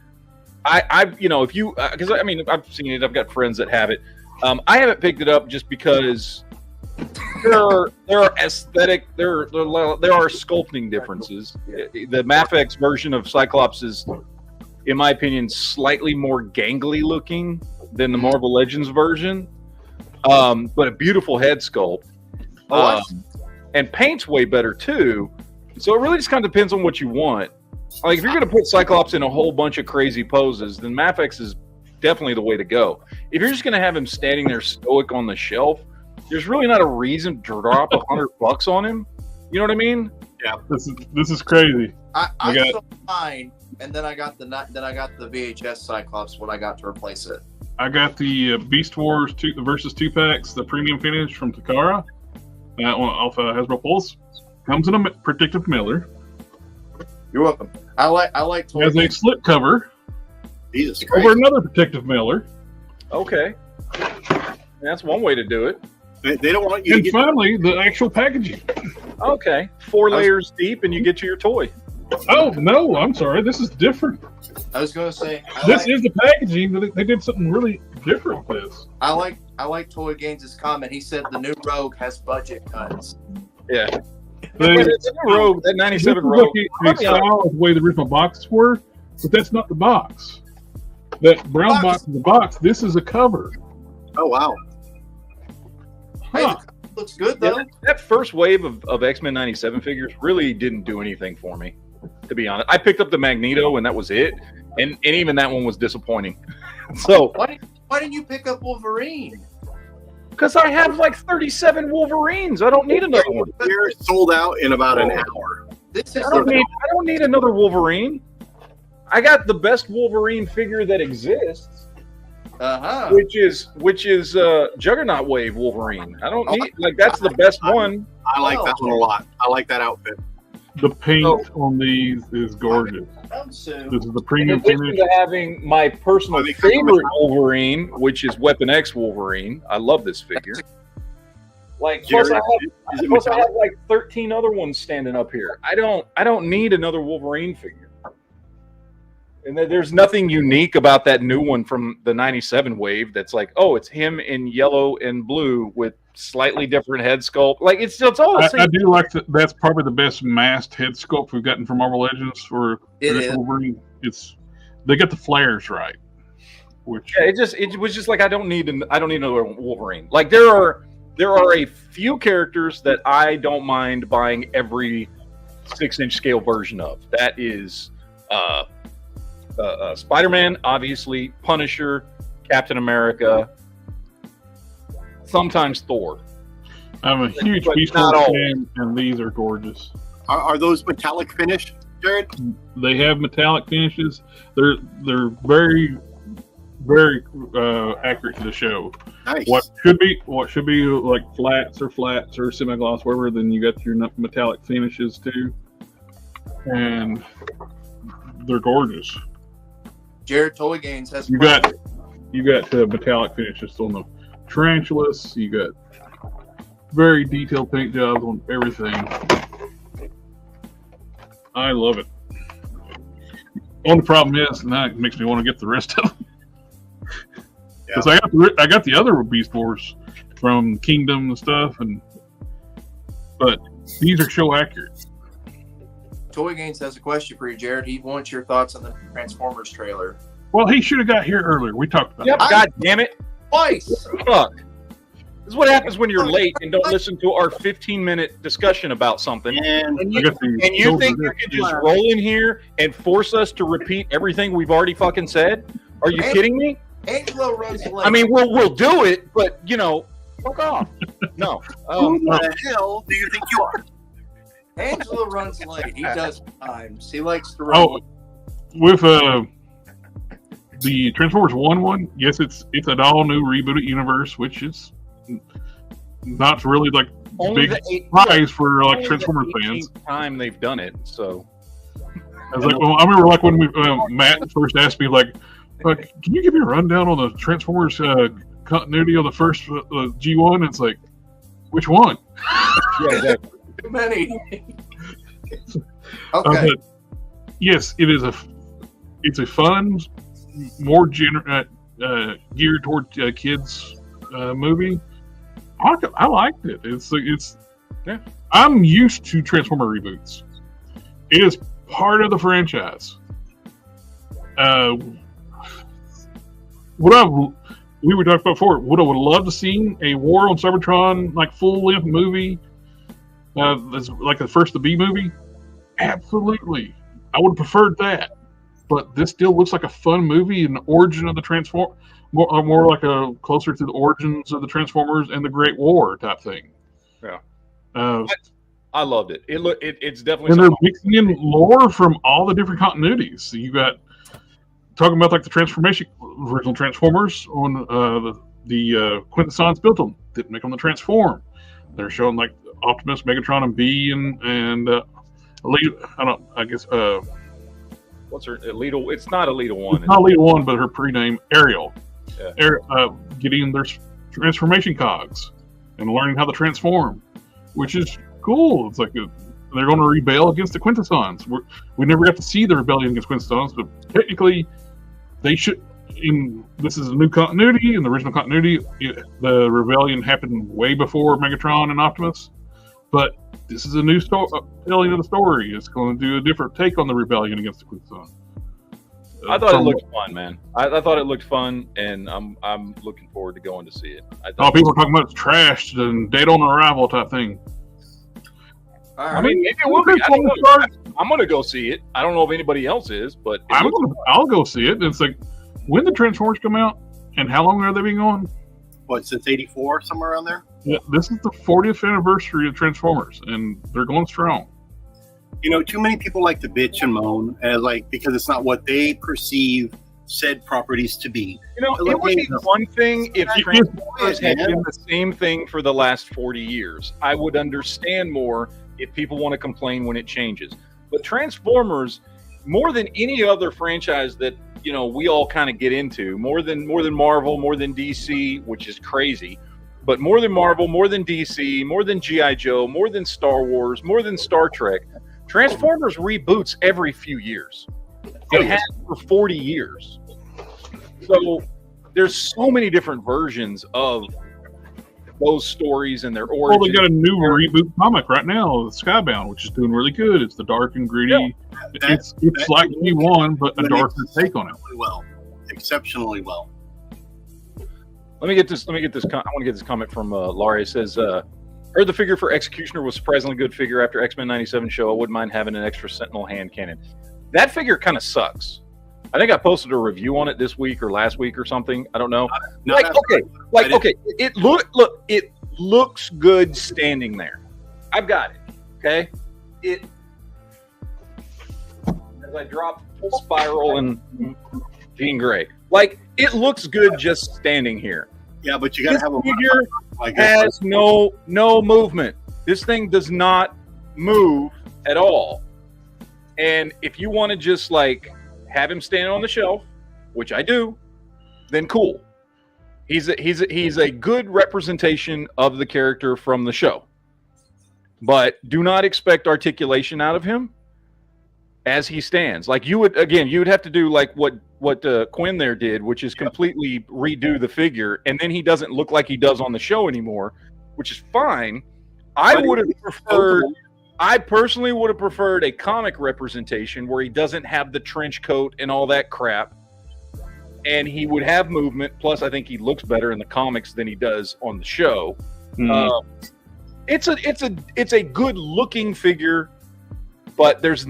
I've if you because I mean I've seen it. I've got friends that have it. I haven't picked it up just because there are aesthetic, there are sculpting differences. The Mafex version of Cyclops is, in my opinion, slightly more gangly looking than the Marvel Legends version. But a beautiful head sculpt, and paint's way better too. So it really just kind of depends on what you want. Like if you're going to put Cyclops in a whole bunch of crazy poses, then Mafex is definitely the way to go. If you're just going to have him standing there stoic on the shelf, there's really not a reason to drop $100 on him. You know what I mean? Yeah. This is crazy. I saw mine, and then I got the VHS Cyclops when I got to replace it. I got the Beast Wars versus 2-packs, the premium finish from Takara. That one off Hasbro Pulse. Comes in a protective mailer. You're welcome. I like. Has a slip cover. Jesus Christ. Over another protective mailer. Okay, that's one way to do it. They don't want you. And finally, the actual packaging. Okay, 4 layers deep, and you get to your toy. Oh no, I'm sorry. This is different. I was going to say this is the packaging. They did something really different with this. I like Toy Gaines' comment. He said the new Rogue has budget cuts. Yeah. Rogue, that 97 Rogue. The style of the way the original boxes were, but that's not the box. That brown box is the box. This is a cover. Oh wow. Hey, the cover looks good though. Yeah, that first wave of X-Men 97 figures really didn't do anything for me, to be honest. I picked up the Magneto and that was it. And even that one was disappointing. So why didn't you pick up Wolverine? Because I have like 37 Wolverines. I don't need another one. They're sold out in about an hour. I don't need another Wolverine. I got the best Wolverine figure that exists, which is Juggernaut Wave Wolverine. I don't need that's the best one. I like that one a lot. I like that outfit. The paint on these is gorgeous. This is the premium finish. Having my personal favorite Wolverine, which is Weapon X Wolverine. I love this figure. Plus I have like 13 other ones standing up here. I don't need another Wolverine figure. And there's nothing unique about that new one from the 97 wave that's like, oh, it's him in yellow and blue with slightly different head sculpt. Like it's all the same. I do like that. That's probably the best masked head sculpt we've gotten from Marvel Legends for Wolverine. They got the flares right. It was just like I don't need another Wolverine. Like there are a few characters that I don't mind buying every 6-inch scale version of. That is Spider-Man, obviously, Punisher, Captain America, sometimes Thor. I'm a huge Beast Wars fan, and these are gorgeous. Are those metallic finish, Jared? They have metallic finishes. They're very, very accurate to the show. Nice. What should be like flats or semi-gloss, whatever. Then you got your metallic finishes too, and they're gorgeous. Jared Toy Gaines has you got metallic finishes on the tarantulas. You got very detailed paint jobs on everything. I love it. Only problem is now it makes me want to get the rest of them. Because I got the other Beast Wars from Kingdom and stuff, but these are show accurate. Toy Gaines has a question for you, Jared. He wants your thoughts on the Transformers trailer. Well, he should have got here earlier. We talked about it. God damn it. Twice. Fuck. This is what happens when you're late and don't listen to our 15-minute discussion about something. And you think you can just roll in here and force us to repeat everything we've already fucking said? Are you kidding me? Angelo runs late. I mean, we'll do it, but fuck off. No. Who the hell do you think you are? Angelo runs late. He does times. He likes to run. Oh, with the Transformers one, yes, it's an all new rebooted universe, which is not really like Only big prize for like Transformers the fans. Time they've done it, so. I was like, well, I remember like when Matt first asked me like, can you give me a rundown on the Transformers continuity of the first G1? And it's like, which one? Yeah, exactly. Too many. Okay. Yes, it is it's a fun, more geared toward kids movie. I liked it. It's yeah. I'm used to Transformer reboots. It is part of the franchise. We were talking about before. Would I would love to see a War on Cybertron like full length movie, that's like the first the B movie. Absolutely, I would have preferred that. But this still looks like a fun movie, an origin of the Transform, more like a closer to the origins of the Transformers and the Great War type thing. Yeah, I loved it. It's definitely. And they're mixing in lore from all the different continuities. So you got talking about like the original Transformers on the Quintessons built them, didn't make them the Transform. They're showing like Optimus, Megatron, and B, and Elite. I guess. What's her Alita? It's not Alita 1. It's not Alita 1, but her pre-name Ariel. Yeah. Getting their transformation cogs and learning how to transform, which is cool. It's like they're going to rebel against the Quintessons. We never got to see the rebellion against Quintessons, but technically they should. This is a new continuity. In the original continuity, the rebellion happened way before Megatron and Optimus, but this is a new telling of the story. It's going to do a different take on the rebellion against the Quintessons. I thought it looked fun, man. I thought it looked fun, and I'm looking forward to going to see it. People are talking about it's trashed and dead on arrival type thing. I mean, maybe it will be. I don't know. I'm going to go see it. I don't know if anybody else is, but I'll go see it. It's like, when the Transformers come out, and how long have they been going? What, since '84, somewhere around there? Yeah, this is the 40th anniversary of Transformers, and they're going strong. Too many people like to bitch and moan, because it's not what they perceive said properties to be. It would be one thing if Transformers had been the same thing for the last 40 years. I would understand more if people want to complain when it changes. But Transformers, more than any other franchise that we all kind of get into, more than Marvel, more than DC, which is crazy, but more than Marvel, more than DC, more than G.I. Joe, more than Star Wars, more than Star Trek, Transformers reboots every few years. It has for 40 years. So there's so many different versions of those stories and their origins. Well, they got a new reboot comic right now, Skybound, which is doing really good. It's the dark and gritty. Yeah, it's like G1, but a darker take on it. Exceptionally well. Let me get this. I want to get this comment from Laurie. It says, heard the figure for Executioner was surprisingly good figure after X-Men 97 show. I wouldn't mind having an extra Sentinel hand cannon. That figure kind of sucks. I think I posted a review on it this week or last week or something. I don't know. It looks good standing there. I've got it. Okay. As I drop Spiral and Jean Grey, it looks good just standing here. Yeah, but you got to have a figure has no movement. This thing does not move at all. And if you want to just have him stand on the shelf, which I do, then cool. He's a good representation of the character from the show. But do not expect articulation out of him as he stands. You would have to do what Quinn there did, which is completely redo the figure, and then he doesn't look like he does on the show anymore, which is fine. I personally would have preferred a comic representation where he doesn't have the trench coat and all that crap, and he would have movement. Plus, I think he looks better in the comics than he does on the show. Mm-hmm. It's a good looking figure, but there's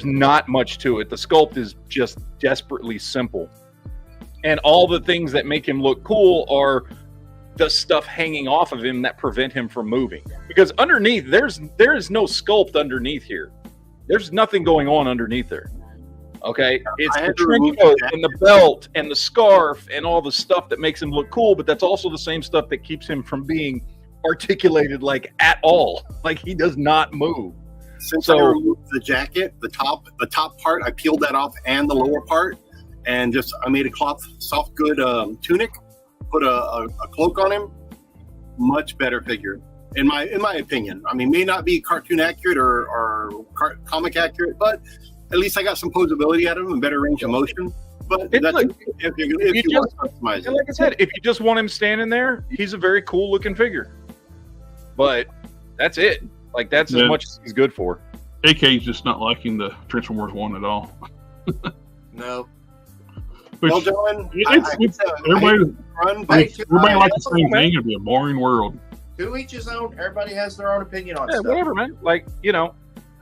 not much to it. The sculpt is just desperately simple. And all the things that make him look cool are the stuff hanging off of him that prevent him from moving. Because underneath, there is no sculpt underneath here. There's nothing going on underneath there. Okay, it's the trench coat and the belt and the scarf and all the stuff that makes him look cool, but that's also the same stuff that keeps him from being articulated like at all. Like he does not move. Since I removed the jacket, the top part, I peeled that off and the lower part, and I made a cloth, soft, good tunic, put a cloak on him. Much better figure, in my opinion. I mean, may not be cartoon accurate or comic accurate, but at least I got some posability out of him and better range of motion. But that's if you want to customize it. Like I said, if you just want him standing there, he's a very cool looking figure. But that's it. Like that's as much as he's good for. AK's just not liking the Transformers 1 at all. No. Which, well, gentlemen, everybody likes the same thing. It'd be a boring world. To each his own. Everybody has their own opinion on stuff. Whatever, man. Like,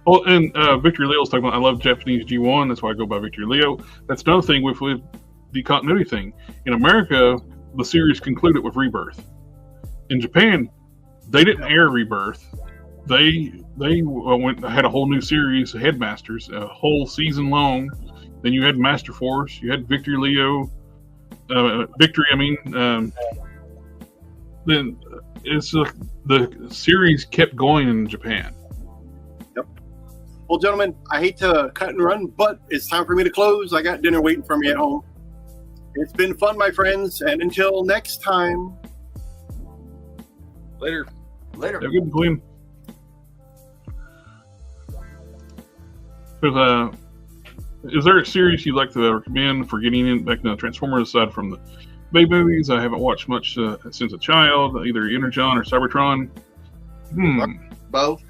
Well, and Victor Leo's talking about, I love Japanese G1. That's why I go by Victor Leo. That's another thing with the continuity thing. In America, the series concluded with Rebirth. In Japan, they didn't air Rebirth. They had a whole new series, Headmasters, a whole season long. Then you had Master Force. You had Victor Leo, Victory. Then it's the series kept going in Japan. Well, gentlemen, I hate to cut and run, but it's time for me to close. I got dinner waiting for me at home. It's been fun, my friends, and until next time. Later. Have a good one, Quinn. Is there a series you'd like to recommend for getting in back to the Transformers aside from the Bay movies? I haven't watched much since a child, either Energon or Cybertron. Both.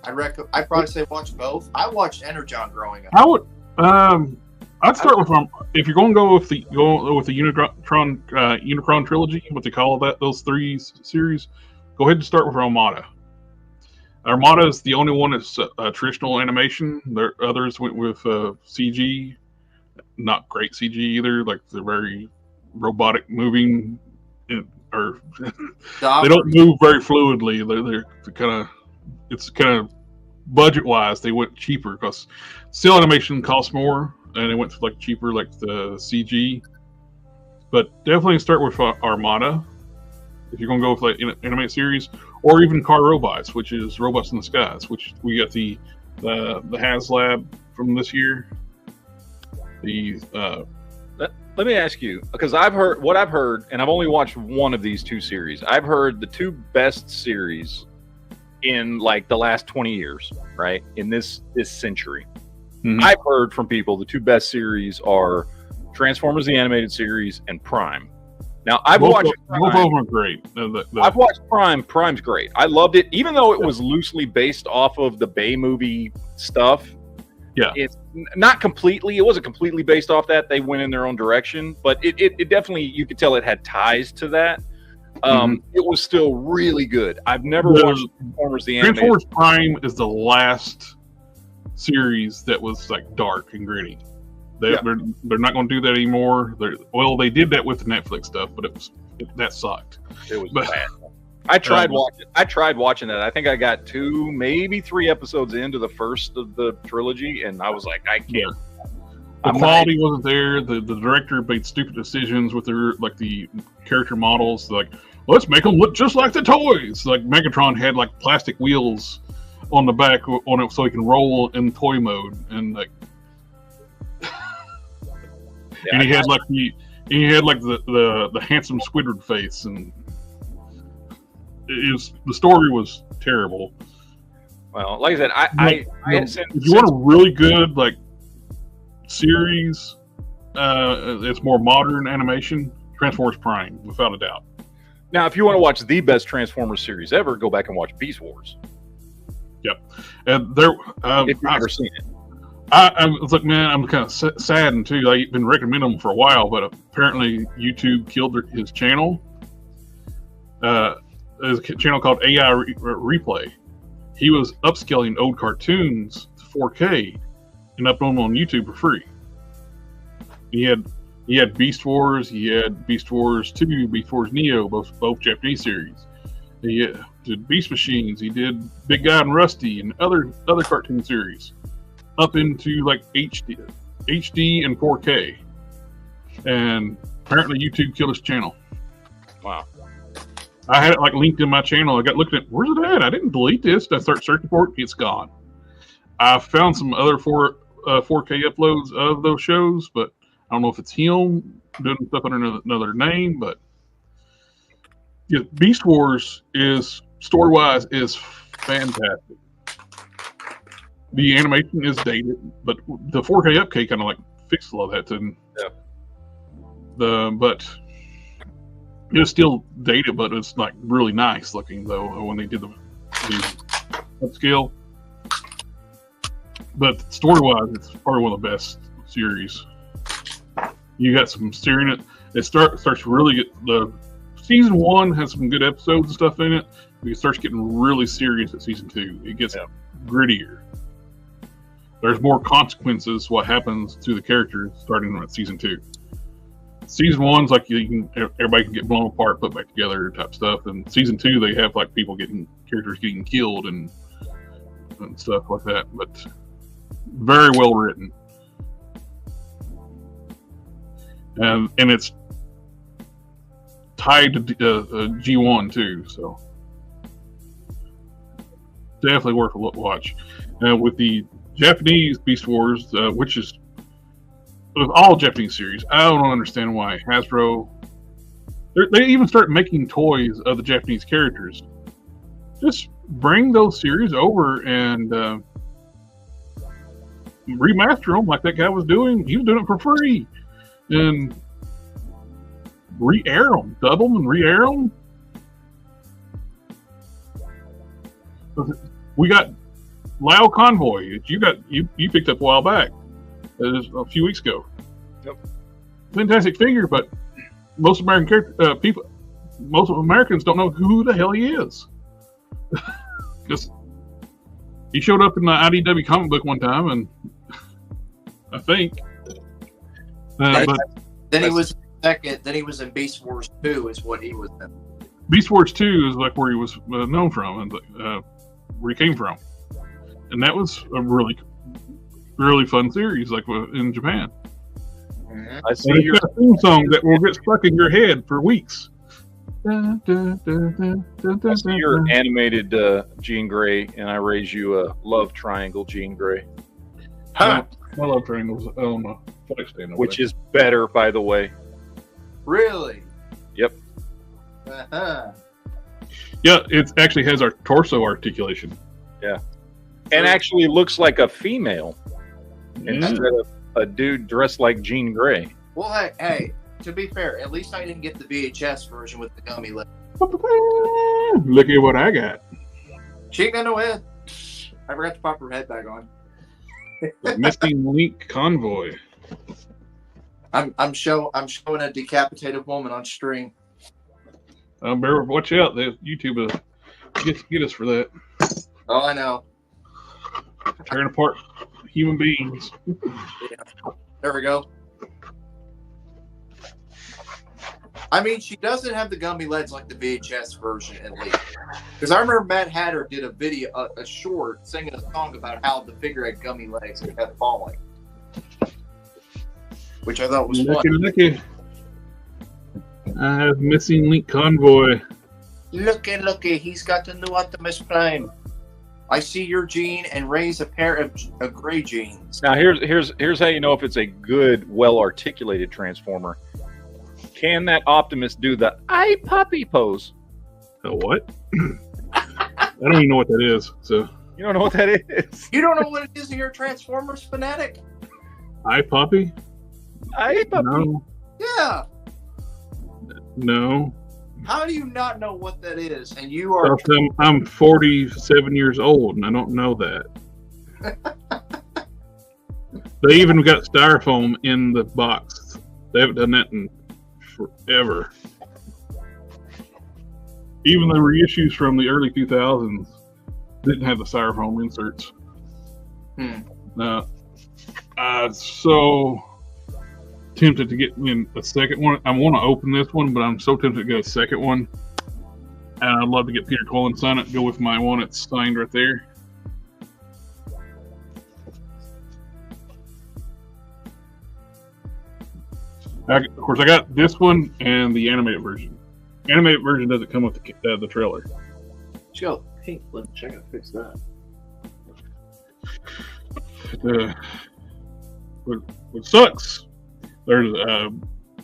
I'd probably say watch both. I watched Energon growing up. I'd start with if you're going to go with the Unicron trilogy, what they call those three series. Go ahead and start with Armada. Armada is the only one that's traditional animation. There others went with CG, not great CG either. Like they're very robotic moving, or they don't move very fluidly. They're kind of. It's kind of budget wise, they went cheaper because still animation costs more, and it went to like cheaper, like the CG. But definitely start with Armada if you're going to go with like animated series, or even Car Robots, which is Robots in the Skies, which we got the HasLab from this year. Let me ask you, because I've heard, and I've only watched one of these two series. I've heard the two best series in like the last 20 years, right? In this century. Mm-hmm. I've heard from people the two best series are Transformers the Animated Series and Prime. Now I've watched both of them are great. I've watched Prime. Prime's great. I loved it, even though it was loosely based off of the Bay movie stuff. Yeah, it's not completely. It wasn't completely based off that. They went in their own direction, but it definitely, you could tell it had ties to that. It was still really good. I've never watched Transformers the Animated. Transformers Prime is the last series that was like dark and gritty. They're not going to do that anymore. They did that with the Netflix stuff, but that sucked. It was bad. I tried watching that. I think I got 2, maybe 3 episodes into the first of the trilogy, and I was like, I can't. Yeah. The quality wasn't there. The director made stupid decisions with the character models. Like, let's make them look just like the toys. Like Megatron had like plastic wheels on the back on it so he can roll in toy mode, and like, and he had the handsome Squidward face, and the story was terrible. Well, like I said, if you want a really good like series, it's more modern animation, Transformers Prime, without a doubt. Now, if you want to watch the best Transformers series ever, go back and watch Beast Wars. Yep, and there. If you've never seen it, I was like, man, I'm kind of saddened too. I've been recommending them for a while, but apparently YouTube killed his channel. There's a channel called AI Replay. He was upscaling old cartoons to 4K and uploading them on YouTube for free. He had He had Beast Wars. He had Beast Wars 2, Beast Wars Neo, both Japanese series. He did Beast Machines. He did Big Guy and Rusty and other cartoon series, up into like HD and 4K. And apparently YouTube killed his channel. Wow. I had it like linked in my channel. I got looking at, where's it at? I didn't delete this. I start searching for it. It's gone. I found some other 4K uploads of those shows, but I don't know if it's him doing stuff under another name. But yeah, Beast Wars is story-wise is fantastic. The animation is dated, but the 4K update kind of like fixed a lot of that. And but it's still dated, but it's like really nice looking though when they did the upscale. But story-wise, it's probably one of the best series. You got some steering it. It starts really get the season 1 has some good episodes and stuff in it. It starts getting really serious at season 2. It gets grittier. There's more consequences. What happens to the characters starting at season 2. Season 1's like everybody can get blown apart, put back together type stuff. And season 2, they have like characters getting killed and stuff like that. But very well written. And it's tied to G1 too, so definitely worth a watch. With the Japanese Beast Wars, which is with all Japanese series, I don't understand why Hasbro they even start making toys of the Japanese characters. Just bring those series over and remaster them like that guy was doing. He was doing it for free. And re-air them, dub them and re-air them. We got Lao Convoy that you picked up a while back, a few weeks ago. Yep. Fantastic figure, but most Americans don't know who the hell he is. Just he showed up in the IDW comic book one time, and I think. Then he was second. Then he was in Beast Wars 2, is what he was in. Beast Wars 2 is like where he was known from and where he came from, and that was a really, really fun series, like in Japan. Mm-hmm. I see your theme song that will get stuck in your head for weeks. I see your animated Jean Grey, and I raise you a love triangle Jean Grey. Huh. I love triangles on my flex stand, which is better, by the way. Really? Yep. Uh-huh. Yeah, it actually has our torso articulation. Yeah, and actually looks like a female instead of a dude dressed like Jean Grey. Well, hey, to be fair, at least I didn't get the VHS version with the gummy lip. Look at what I got. She ain't got no head. I forgot to pop her head back on. The Missing Link Convoy. I'm showing a decapitated woman on stream. Bear, watch out! The YouTube will get us for that. Oh, I know. Tearing apart human beings. Yeah. There we go. I mean, she doesn't have the gummy legs like the VHS version, at least. Because I remember Matt Hatter did a video, a short, singing a song about how the figure had gummy legs and kept falling. Which I thought was fun. Looky. I have Missing Link Convoy. Looky, he's got the new Optimus Prime. I see your Gene and raise a pair of gray jeans. Now, here's how you know if it's a good, well-articulated Transformer. Can that Optimus do the "I puppy" pose? The what? I don't even know what that is. So you don't know what that is? You don't know what it is, and you're a Transformers fanatic? I puppy? I puppy? No. Yeah. No. How do you not know what that is? And you are. I'm 47 years old, and I don't know that. They even got styrofoam in the box. They haven't done that in forever. Even the reissues from the early 2000s didn't have the styrofoam inserts. So tempted to get in a second one. I want to open this one, but I'm so tempted to get a second one. And I'd love to get Peter Cullen sign it. Go with my one that's signed right there. Of course, I got this one and the animated version. Animated version doesn't come with the trailer. Joe, pink lip. I gotta fix that. What sucks? There's a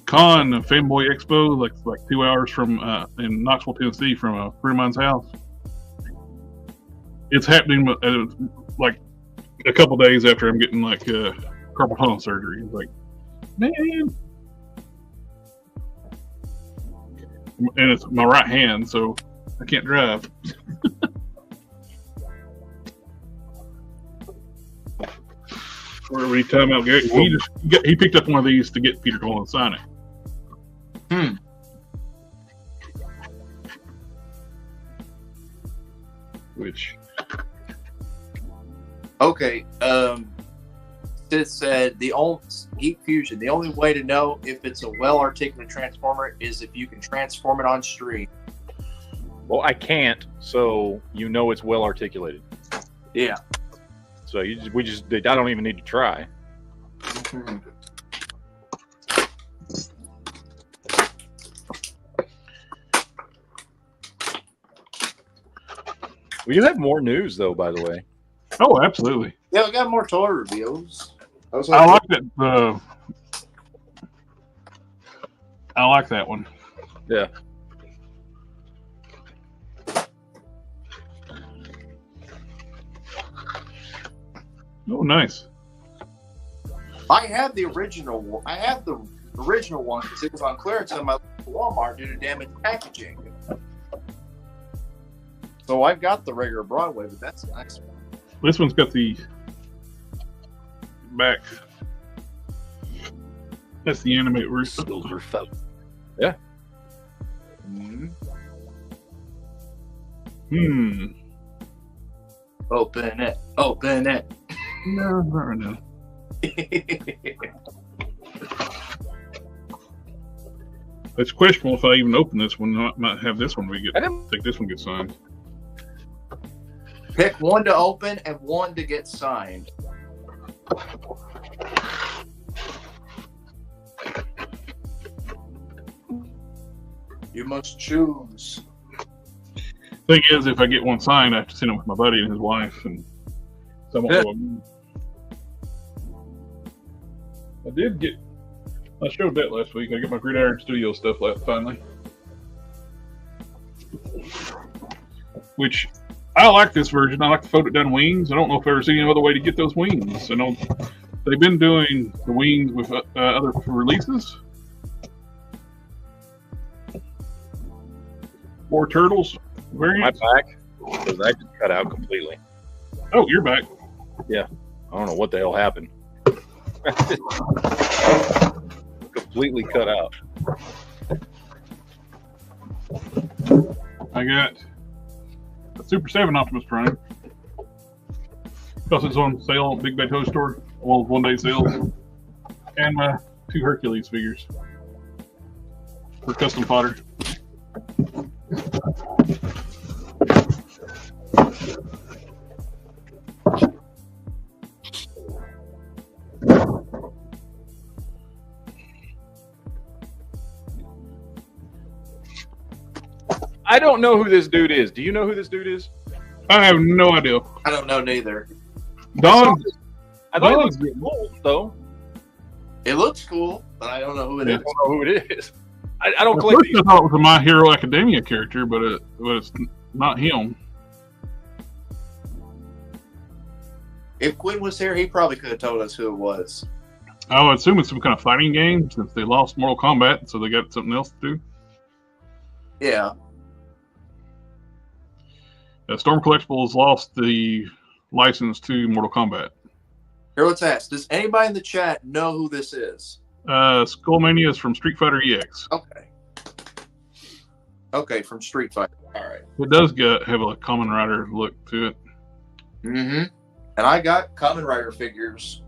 con, a Fanboy Expo, like 2 hours from in Knoxville, Tennessee, from a friend of mine's house. It's happening like a couple days after I'm getting like carpal tunnel surgery. It's like, man, and it's my right hand, so I can't drive. Every time out, he picked up one of these to get Peter Cullen to sign it. Which? Okay. Sid said Geek Fusion. The only way to know if it's a well-articulated transformer is if you can transform it on stream. Well, I can't, so you know it's well articulated. Yeah. So I don't even need to try. We do have more news, though. By the way. Oh, absolutely. Yeah, we got more toy reveals. I like that. I like that one. Yeah. Oh, nice. I have the original one. I have the original one because it was on clearance at my Walmart due to damaged packaging. So I've got the regular Broadway, but that's a nice one. This one's got the back. That's the animated version. Silver felt. Yeah. Open it. Open it. No, not right now. It's questionable if I even open this one. I might have this one. Think this one gets signed. Pick one to open and one to get signed. You must choose. Thing is, if I get one signed, I have to send it with my buddy and his wife, and so I showed that last week. I got my Gridiron Studio stuff finally, which I like this version. I like the folded down wings. I don't know if I've ever seen any other way to get those wings. I know they've been doing the wings with other releases. 4 turtles variants. My back was actually cut out completely. Oh, you're back. Yeah. I don't know what the hell happened. Completely cut out. I got a Super 7 Optimus Prime. Because it's on sale at Big Bad Toy Store. Well, 1-day sales. And my 2 Hercules figures. For custom fodder. I don't know who this dude is. Do you know who this dude is? I have no idea. I don't know neither. Don. I thought it looks cool, though. It looks cool, but I don't know who it I is. don't know who it is. I don't At collect first these. I thought it was a My Hero Academia character, but it's not him. If Quinn was here, he probably could have told us who it was. I would assume it's some kind of fighting game since they lost Mortal Kombat, so they got something else to do. Yeah. Storm Collectibles lost the license to Mortal Kombat. Here, let's ask. Does anybody in the chat know who this is? Skullmania is from Street Fighter EX. Okay. Okay, from Street Fighter. All right. It does have a Kamen Rider look to it. Mm-hmm. And I got Kamen Rider figures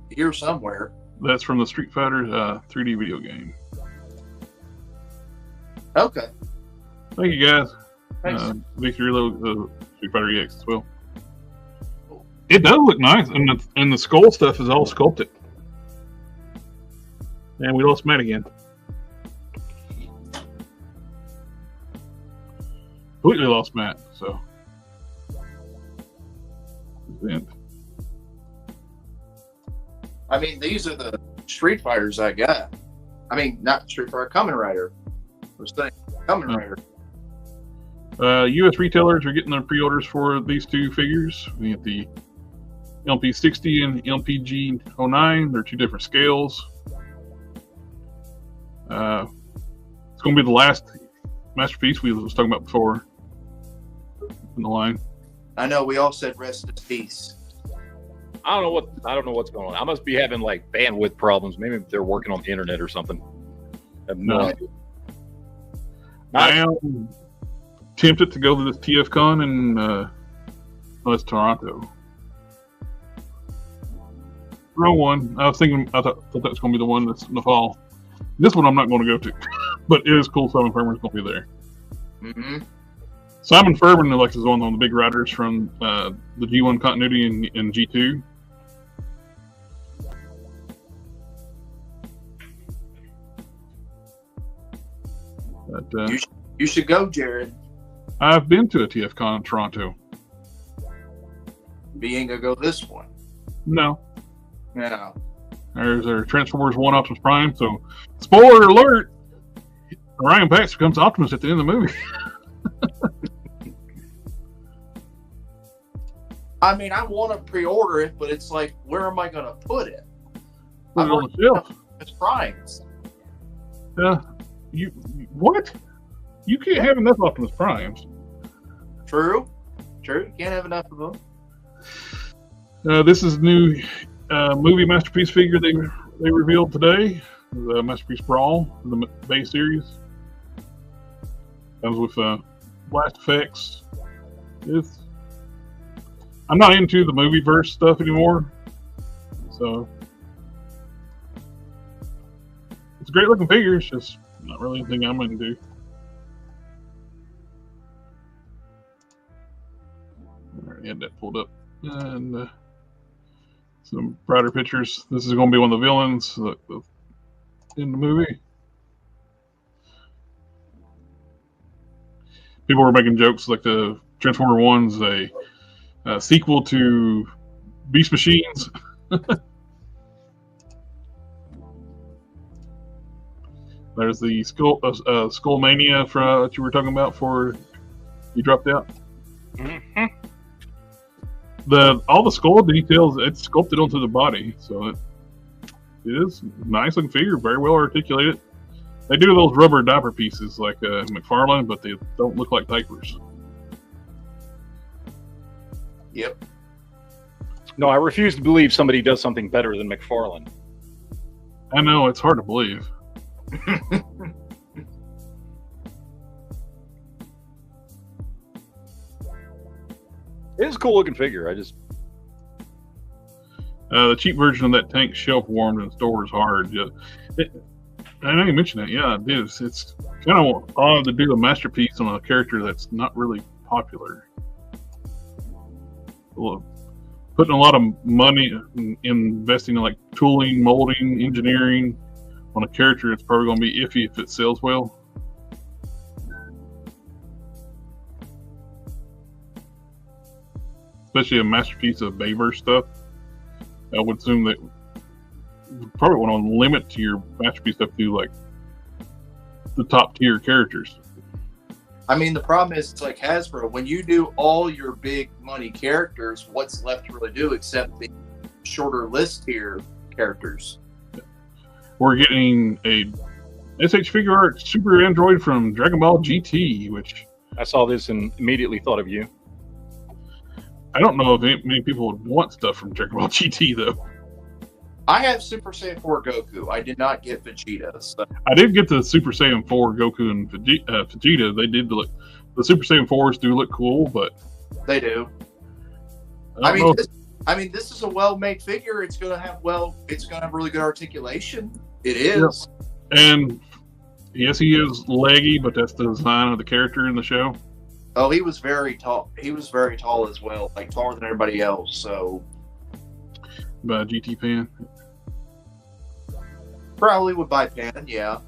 here somewhere. That's from the Street Fighter 3D video game. Okay. Thank you, guys. Thanks. Victory Reload, Street Fighter EX as well. It does look nice, and the skull stuff is all sculpted. And we lost Matt again. Completely lost Matt, so. I mean, these are the Street Fighters I got. I mean, not Street Fighter, Kamen Rider. We're saying Kamen Rider. U.S. retailers are getting their pre-orders for these two figures. We get the LP60 and LPG09. They're two different scales. It's going to be the last masterpiece we was talking about before in the line. I know we all said rest in peace. I don't know what's going on. I must be having like bandwidth problems. Maybe they're working on the internet or something. I have no idea. I am tempted to go to this TFCon in it's Toronto. Wrong one. I thought that was going to be the one that's in the fall. This one I'm not going to go to, but it is cool. Simon Furman's going to be there. Mm-hmm. Simon Furman is one of the big writers from the G1 continuity in G2. But, you should go, Jared. I've been to a TFCon in Toronto. Being a go this one. No. Yeah. There's our Transformers 1 Optimus Prime. So, spoiler alert, Orion Pax becomes Optimus at the end of the movie. I mean, I want to pre-order it, but it's like, where am I going to put it? Put it on the shelf. It's Primes. What? You can't have enough Optimus Primes. True. You can't have enough of them. This is new movie masterpiece figure they revealed today. The Masterpiece Brawl, the base series. Comes with blast effects. I'm not into the movie verse stuff anymore, so it's a great looking figure. It's just not really anything I'm into. I already had that pulled up, and some brighter pictures. This is going to be one of the villains in the movie. People were making jokes like the Transformer 1's a sequel to Beast Machines. There's the Skull Mania from what you were talking about before you dropped out. Mm-hmm. All the skull details, it's sculpted onto the body, so it is a nice looking figure, very well articulated. They do those rubber diaper pieces like McFarlane, but they don't look like diapers. Yep. No, I refuse to believe somebody does something better than McFarlane. I know, it's hard to believe. It is a cool looking figure. The cheap version of that tank shelf warmed in stores hard. I know you mentioned that. Yeah, it is. It's kind of odd to do a masterpiece on a character that's not really popular. Putting a lot of money in investing in like tooling, molding, engineering on a character, it's probably going to be iffy if it sells well. Especially a masterpiece of Bayverse stuff. I would assume that you probably want to limit your masterpiece stuff to like the top tier characters. I mean, the problem is, it's like Hasbro. When you do all your big money characters, what's left to really do except the shorter list tier characters? We're getting a SH Figure Art Super Android from Dragon Ball GT, which I saw this and immediately thought of you. I don't know if many people would want stuff from Dragon Ball GT though. I have Super Saiyan 4 Goku. I did not get Vegeta. So. I did get the Super Saiyan 4 Goku and Vegeta. They did look. The Super Saiyan 4s do look cool, but they do. I mean, I mean, this is a well-made figure. It's gonna have really good articulation. It is. Yep. And yes, he is leggy, but that's the design of the character in the show. Oh, he was very tall. He was very tall as well, like taller than everybody else. So, By GT Pan. probably would buy Pan. Yeah.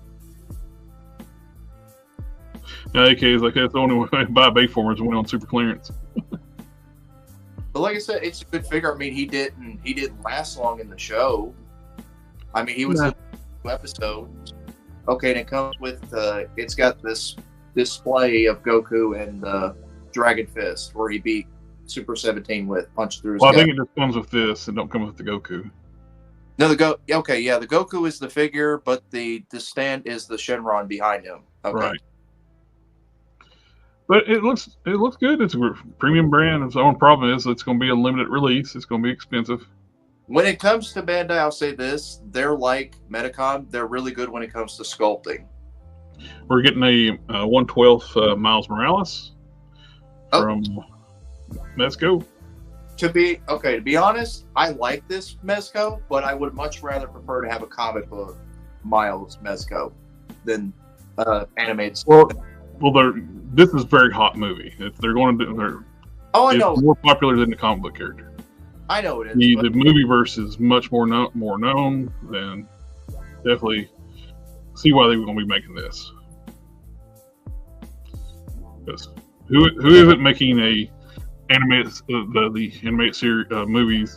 Now, AK is like that's the only way to buy a Bayformer is when on super clearance. But like I said, it's a good figure. I mean, he didn't last long in the show. I mean, he was in 2 episodes. Okay, and it comes with it's got this display of Goku and Dragon Fist, where he beat Super 17 with punch through his Well, I gut. think it just comes with this and don't come with the Goku. No, the Goku is the figure, but the stand is the Shenron behind him. Okay. Right. But it looks good. It's a premium brand. Its only problem is it's going to be a limited release. It's going to be expensive. When it comes to Bandai, I'll say this: they're like Medicom. They're really good when it comes to sculpting. We're getting a 1/12 Miles Morales from Mezco. To be honest, I like this Mezco, but I would much rather prefer to have a comic book Miles Mezco than animated. Well, this is a very hot movie. If they're going to do, I it's know. more popular than the comic book character. I know it is. The movie verse is much more known, and definitely see why they're going to be making this. Because who isn't making a animated the animated series movies?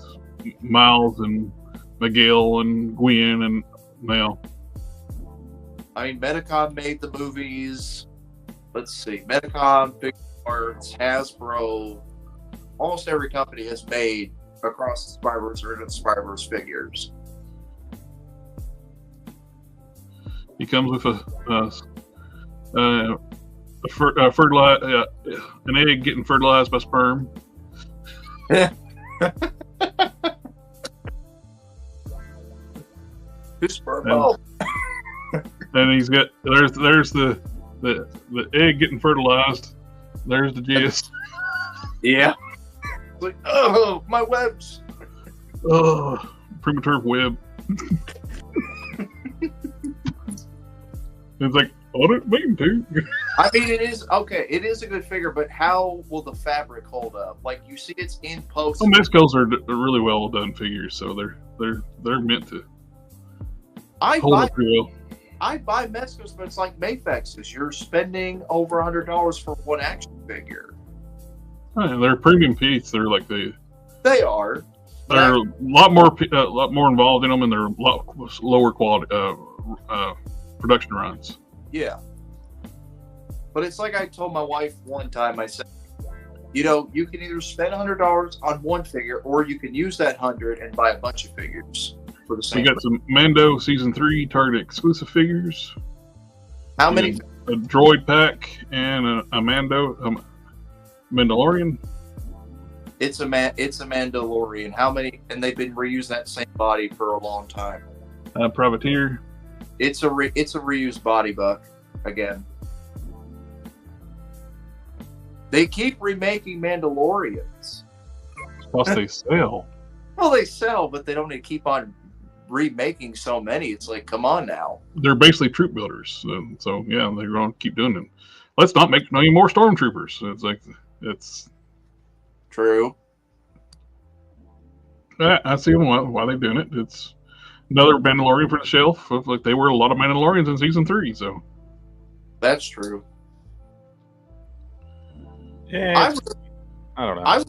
Miles and Miguel and Gwen and Mel. I mean, Medicom made the movies. Let's see, Medicom, Big Arts, Hasbro, almost every company has made Across the Spider-Verse or Into the Spider-Verse figures. He comes with an egg getting fertilized by sperm. Who's sperm? And he's got there's the egg getting fertilized. There's the gist. Yeah. Like, oh, my webs. Oh, premature web. It's like, I didn't mean to. I mean, it is okay. It is a good figure, but how will the fabric hold up? Like, you see, it's in post. Well, Mezcos are really well done figures, so they're meant to hold up pretty well. I buy Mezcos, but it's like Mayfexes. You're spending over $100 for one action figure. They're a premium piece. They're like They are. They're a lot more involved in them, and they're a lot lower quality production runs. Yeah. But it's like I told my wife one time. I said, you can either spend $100 on one figure, or you can use that $100 and buy a bunch of figures for the same. We got some Mando Season 3 Target exclusive figures. How many? A droid pack and a Mandalorian. It's a Mandalorian. How many? And they've been reusing that same body for a long time. Privateer. It's a reused body, Buck. Again, they keep remaking Mandalorians. Plus they sell. Well, they sell, but they don't need to keep on remaking so many. It's like, come on now. They're basically troop builders. So yeah, they're going to keep doing them. Let's not make any more stormtroopers. It's like it's true. I see why they're doing it. It's another Mandalorian for the shelf. Like they were a lot of Mandalorians in Season 3, so that's true. Yeah, I don't know.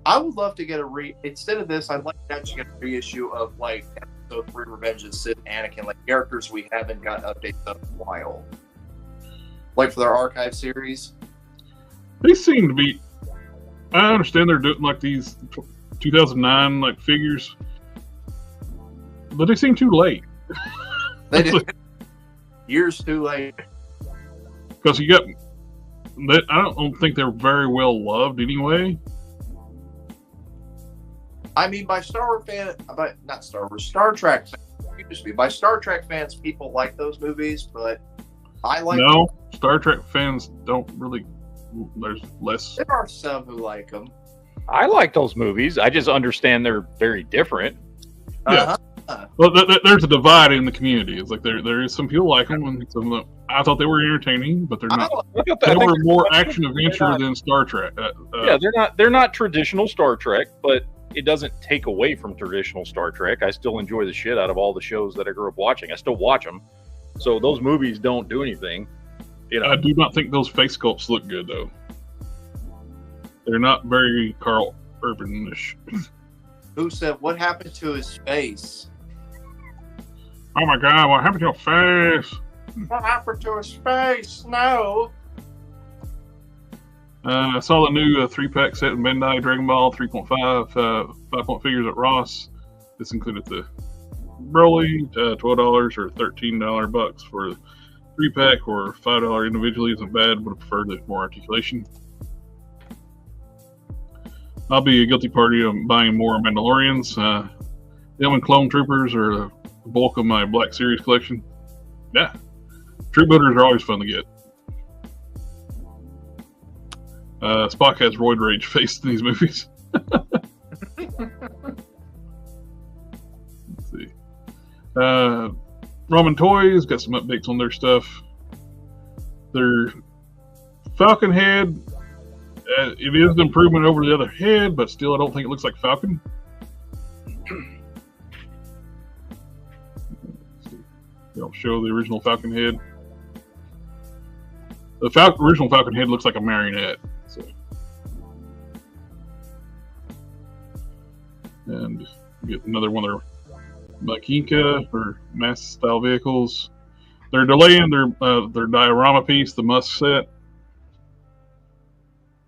I would love to get instead of this, I'd like to actually get a reissue of like Episode 3 Revenge of the Sith, Anakin, like characters we haven't got updates of in a while. Like for their archive series. They seem to be. I understand they're doing like these 2009 like figures, but they seem too late. They did. Years too late. Because you got that. I don't think they're very well loved anyway. I mean, by Star Trek fans, excuse me, by Star Trek fans, people like those movies, but I like. No, Star Trek fans don't really. There's less. There are some who like them. I like those movies. I just understand they're very different. Yeah. Well, there's a divide in the community. It's like there is some people like them, and some of them, I thought they were entertaining, but they're not. They were more action adventure than Star Trek. Yeah, they're not traditional Star Trek, but it doesn't take away from traditional Star Trek. I still enjoy the shit out of all the shows that I grew up watching. I still watch them. So those movies don't do anything. You know. I do not think those face sculpts look good, though. They're not very Carl Urban-ish. Who said, what happened to his face? Oh my God, what happened to your face? What happened to his face? No. I saw the new 3-pack set in Bandai Dragon Ball 3.5, 5-point figures at Ross. This included the Broly, $12 or $13 for 3-pack, or $5 individually isn't bad, but I prefer there's more articulation. I'll be a guilty party of buying more Mandalorians. Them and Clone Troopers are the bulk of my Black Series collection. Yeah, Troop Builders are always fun to get. Spock has roid rage face in these movies. Let's see. Ramen Toys got some updates on their stuff. Their Falcon head, it is an improvement over the other head, but still I don't think it looks like Falcon. They'll show the original Falcon head. The original Falcon head looks like a marionette. So. And get another one of their Makinka for mass style vehicles. They're delaying their diorama piece, the Musk set.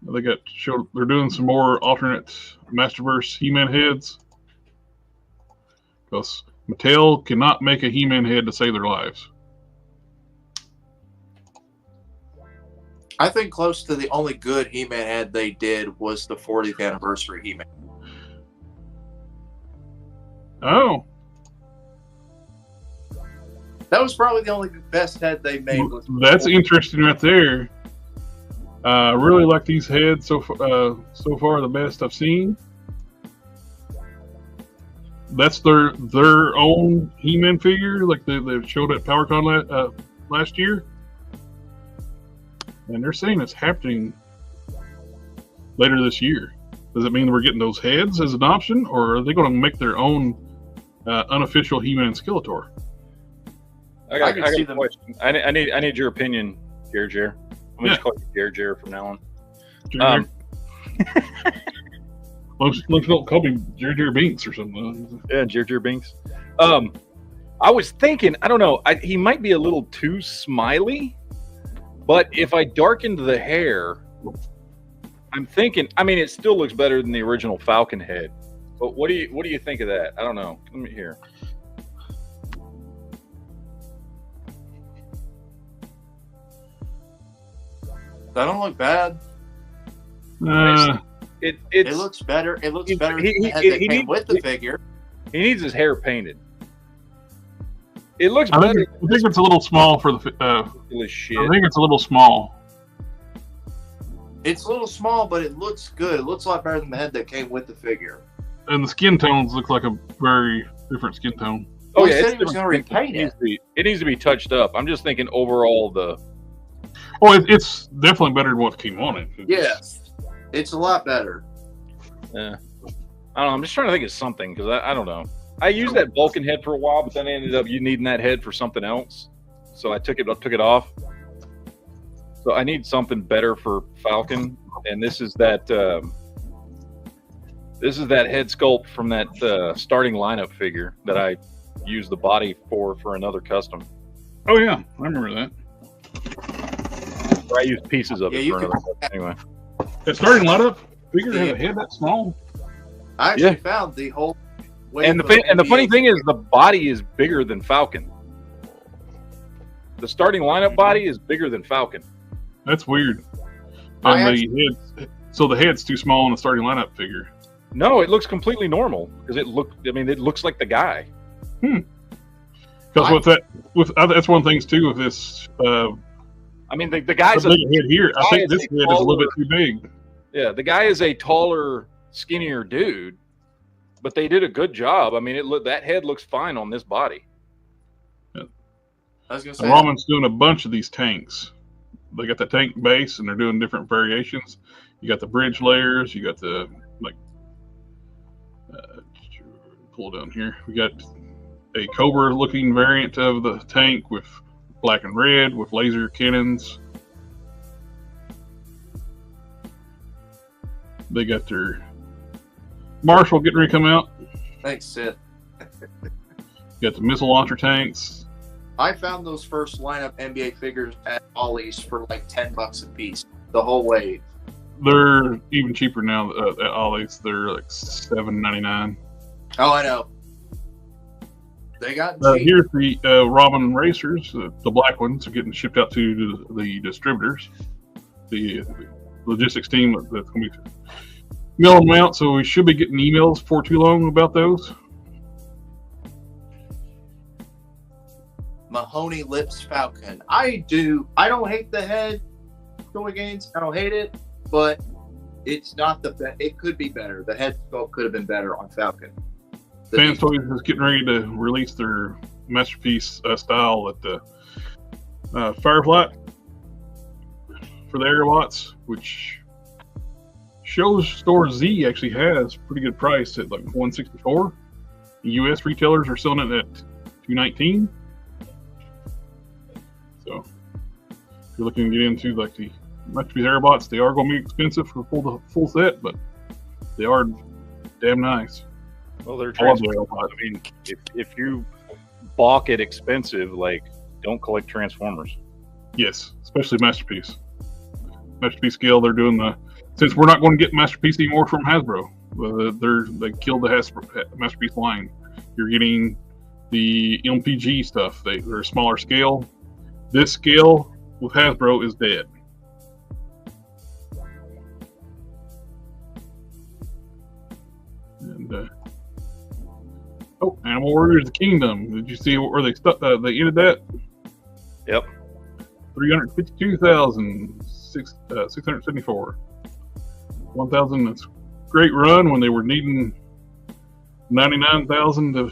They're doing some more alternate Masterverse He-Man heads, because Mattel cannot make a He-Man head to save their lives. I think close to the only good He-Man head they did was the 40th anniversary He-Man. Oh. That was probably the only best head they made. That's interesting right there. I really like these heads so far, the best I've seen. That's their own He-Man figure, like they showed at PowerCon last year. And they're saying it's happening later this year. Does it mean we're getting those heads as an option, or are they going to make their own unofficial He-Man Skeletor? I got a question. I need your opinion, Jer. I'm going to call you Jer from now on. Don't call me Jer Binks or something. Yeah, Jer Binks. I was thinking, I don't know, he might be a little too smiley, but if I darkened the hair, I'm thinking, I mean, it still looks better than the original Falcon head. But what do you think of that? I don't know. Let me hear. That don't look bad. It looks better. It looks better than the head that came with the figure. He needs his hair painted. It looks better. I think it's a little small for the. Shit. I think it's a little small. It's a little small, but it looks good. It looks a lot better than the head that came with the figure. And the skin tones look like a very different skin tone. Oh yeah, it's going to repaint it. It needs to be touched up. I'm just thinking overall it's definitely better than what came on it. Yes, it's a lot better. Yeah, I don't know. I'm just trying to think of something because I don't know. I used that Vulcan head for a while, but then I ended up needing that head for something else, so I took it off. So I need something better for Falcon, and this is that head sculpt from that starting lineup figure that I used the body for another custom. Oh yeah, I remember that. Or I used pieces of it for another custom. Anyway. That starting lineup figure has a head that small. I actually found the whole. And the funny thing is, the body is bigger than Falcon. The starting lineup body is bigger than Falcon. That's weird. So the head's too small in the starting lineup figure. No, it looks completely normal because it looks like the guy. Because that's one of the things too with this. I mean, the guy's a big head here. I think this head is a little bit too big. Yeah, the guy is a taller skinnier dude, but they did a good job. I mean, that head looks fine on this body. I was gonna say, Raman's doing a bunch of these tanks. They got the tank base, and they're doing different variations. You got the bridge layers. You got the pull down here. We got a Cobra-looking variant of the tank with black and red with laser cannons. They got their Marshall getting ready to come out. thanks, Sid. You got the missile launcher tanks. I found those first lineup NBA figures at Ollie's for like $10 a piece the whole way. They're even cheaper now at Ollie's. They're like $7.99. Oh, I know. They got here's the Ramen racers. The black ones are getting shipped out to the distributors. The logistics team that's going to be mailing them out. So we should be getting emails for too long about those. Mahoney Lips Falcon. I don't hate the head going against. I don't hate it, but it's not the best. It could be better. The head sculpt could have been better on Falcon. Fans Toys is getting ready to release their masterpiece style at the Firefly for the Aerobots, which shows Store Z actually has pretty good price at like $164. U.S. retailers are selling it at $219. So if you're looking to get into like the masterpiece Aerobots, they are going to be expensive for the full set, but they are damn nice. Well, they're Transformers. I mean, if you balk at expensive, like, don't collect Transformers. Yes, especially Masterpiece. Masterpiece scale, they're doing since we're not going to get Masterpiece anymore from Hasbro. They killed the Masterpiece line. You're getting the MPG stuff. They're a smaller scale. This scale with Hasbro is dead. And Animal Warriors: The Kingdom. Did you see where they stuck? They ended that. Yep. 352,674. 1,000. That's a great run when they were needing 99,000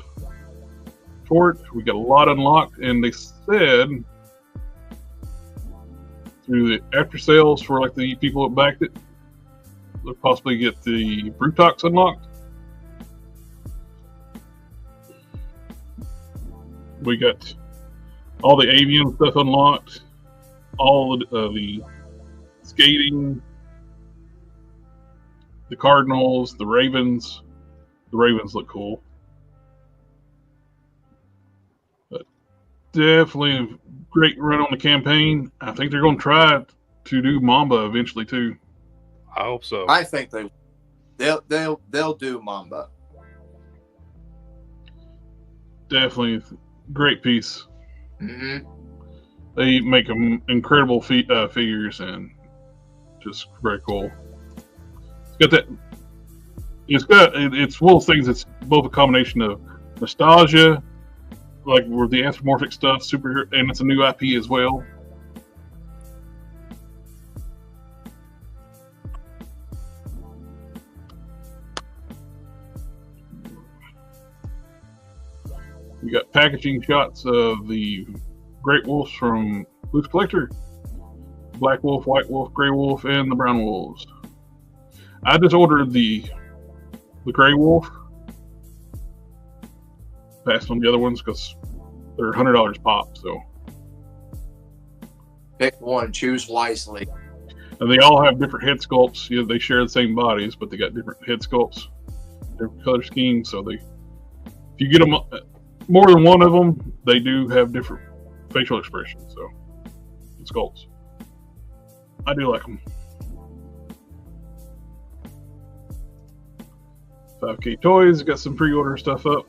for it. We got a lot unlocked, and they said through the after sales for like the people that backed it, they'll possibly get the Brutox unlocked. We got all the avian stuff unlocked, all the skating, the Cardinals, the Ravens. The Ravens look cool. But definitely a great run on the campaign. I think they're going to try to do Mamba eventually too. I hope so. I think they'll do Mamba. Definitely great piece. Mm-hmm. They make them incredible figures and just very cool. It's one of those things that's both a combination of nostalgia, like where the anthropomorphic stuff, superhero, and it's a new IP as well. We got packaging shots of the Great Wolves from Loose Collector, Black Wolf, White Wolf, Gray Wolf, and the Brown Wolves. I just ordered the Gray Wolf. Passed on the other ones because they're $100 pop. So pick one, choose wisely. And they all have different head sculpts. You know, they share the same bodies, but they got different head sculpts, different color schemes. So if you get them more than one of them, they do have different facial expressions. So sculpts, I do like them. 5K Toys got some pre-order stuff up.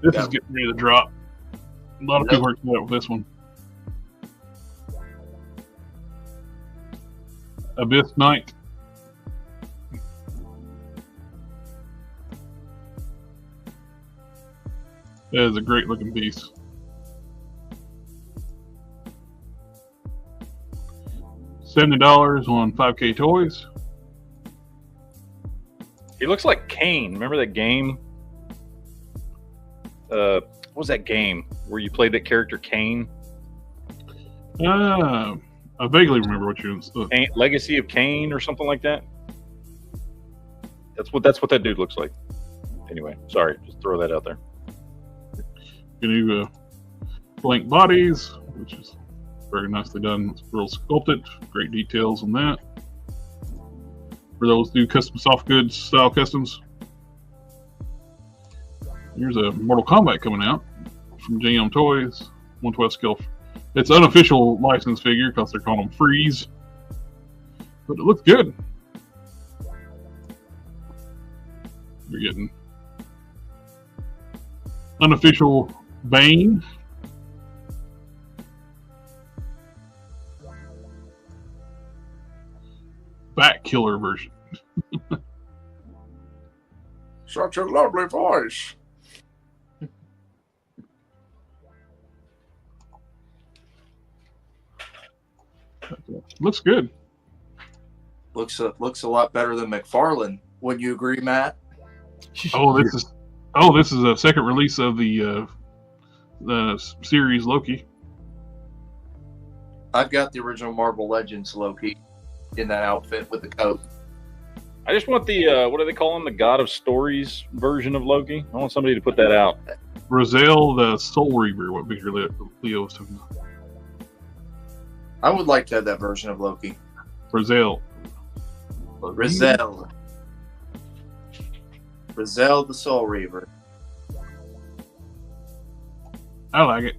This is getting ready to drop. A lot of people are excited with this one. Abyss Knight. That is a great looking piece. $70 on 5K Toys. He looks like Kane. Remember that game? What was that game where you played that character Kane? I vaguely remember what you Legacy of Kane or something like that. That's what that dude looks like. Anyway, sorry, just throw that out there. New blank bodies, which is very nicely done. It's real sculpted, great details on that. For those who do custom soft goods style customs. Here's a Mortal Kombat coming out from JM Toys, 112 scale. It's unofficial license figure because they're calling them freeze, but it looks good. You're getting unofficial Bane. Bat Killer version. Such a lovely voice. Looks good. Looks a lot better than McFarlane. Wouldn't you agree, Matt? This is a second release of the series Loki. I've got the original Marvel Legends Loki in that outfit with the coat. I just want the what do they call him? The God of Stories version of Loki. I want somebody to put that out. Roselle, the Soul Reaver, what Victor Leo was talking about. I would like to have that version of Loki. Roselle the Soul Reaver. I like it.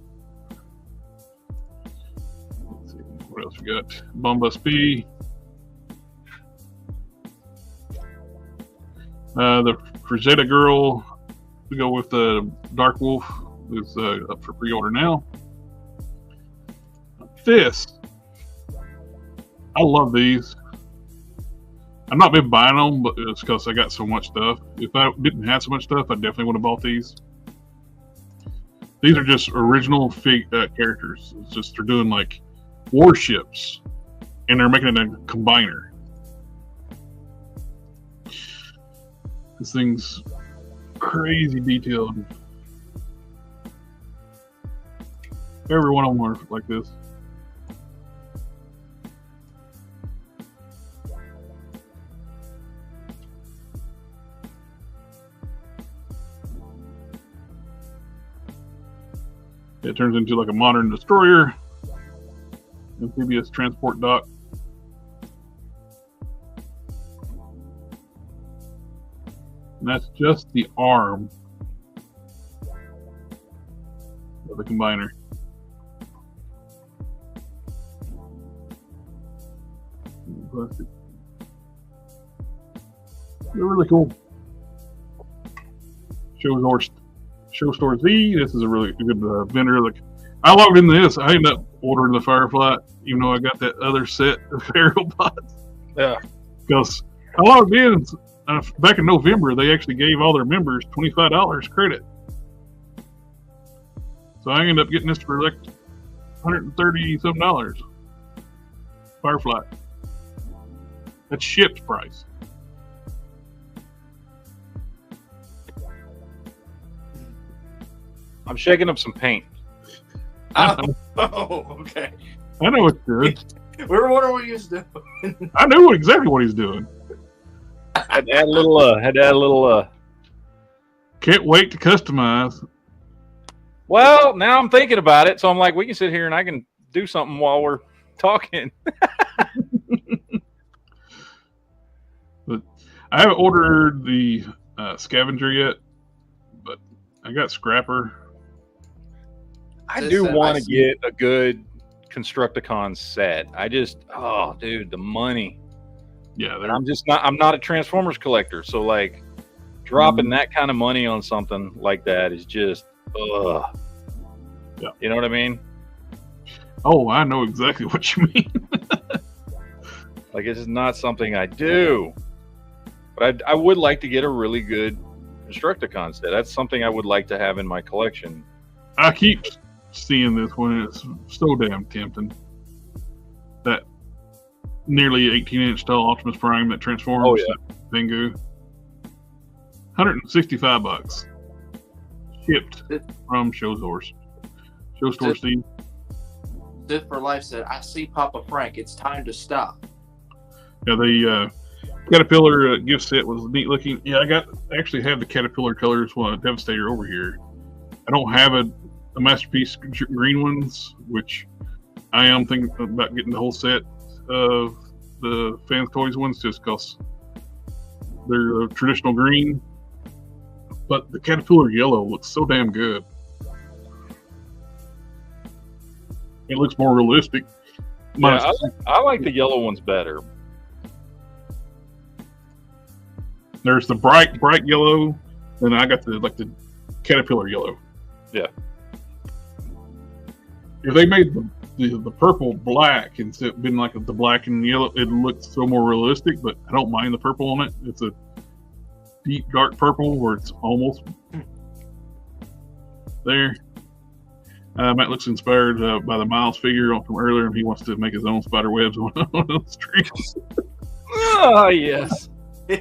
Let's see, what else we got? Bombus B. The Frazetta Girl, we go with the Dark Wolf, is up for pre-order now. This, I love these. I've not been buying them, but it's because I got so much stuff. If I didn't have so much stuff, I definitely would have bought these. These are just original characters. It's just they're doing like warships, and they're making it a combiner. This thing's crazy detailed. Every one of them are like this. It turns into like a modern destroyer, amphibious transport dock. And that's just the arm of the combiner. Plastic. They're really cool. Show Store Z. This is a really good vendor. Like, I logged into this. I ended up ordering the Firefly, even though I got that other set of aerial bots. Yeah. Because I logged in back in November. They actually gave all their members $25 credit. So I ended up getting this for like $130 something. Firefly. That's shipped price. I'm shaking up some paint. Oh, okay. I know it's good. We were wondering what he was doing. I knew exactly what he's doing. Had to add a little. Can't wait to customize. Well, now I'm thinking about it, so I'm like, we can sit here and I can do something while we're talking. But I haven't ordered the scavenger yet, but I got Scrapper. I do want to get a good Constructicon set. Dude, the money. Yeah, I'm not a Transformers collector, so like dropping that kind of money on something like that is just yeah. You know what I mean? Oh, I know exactly what you mean. Like, it's just not something I do. But I would like to get a really good Constructicon set. That's something I would like to have in my collection. I keep seeing this one. It's so damn tempting. That nearly 18-inch tall Optimus Prime that transforms. Oh, yeah. Bingo. $165. Shipped from Show Source. Show Store Steve. Sith for Life said, I see Papa Frank. It's time to stop. Yeah, the Caterpillar gift set was neat looking. Yeah, I actually have the Caterpillar colors one Devastator over here. I don't have a Masterpiece green ones, which I am thinking about getting the whole set of the Fans Toys ones just because they're a traditional green. But the Caterpillar yellow looks so damn good. It looks more realistic. Yeah, I like the yellow ones better. There's the bright yellow, and I got the Caterpillar yellow. Yeah. If they made the purple black instead of being like the black and yellow, it looks so more realistic. But I don't mind the purple on it. It's a deep dark purple where it's almost there. Matt looks inspired by the Miles figure from earlier, and he wants to make his own spider webs on the streets. Oh, yes.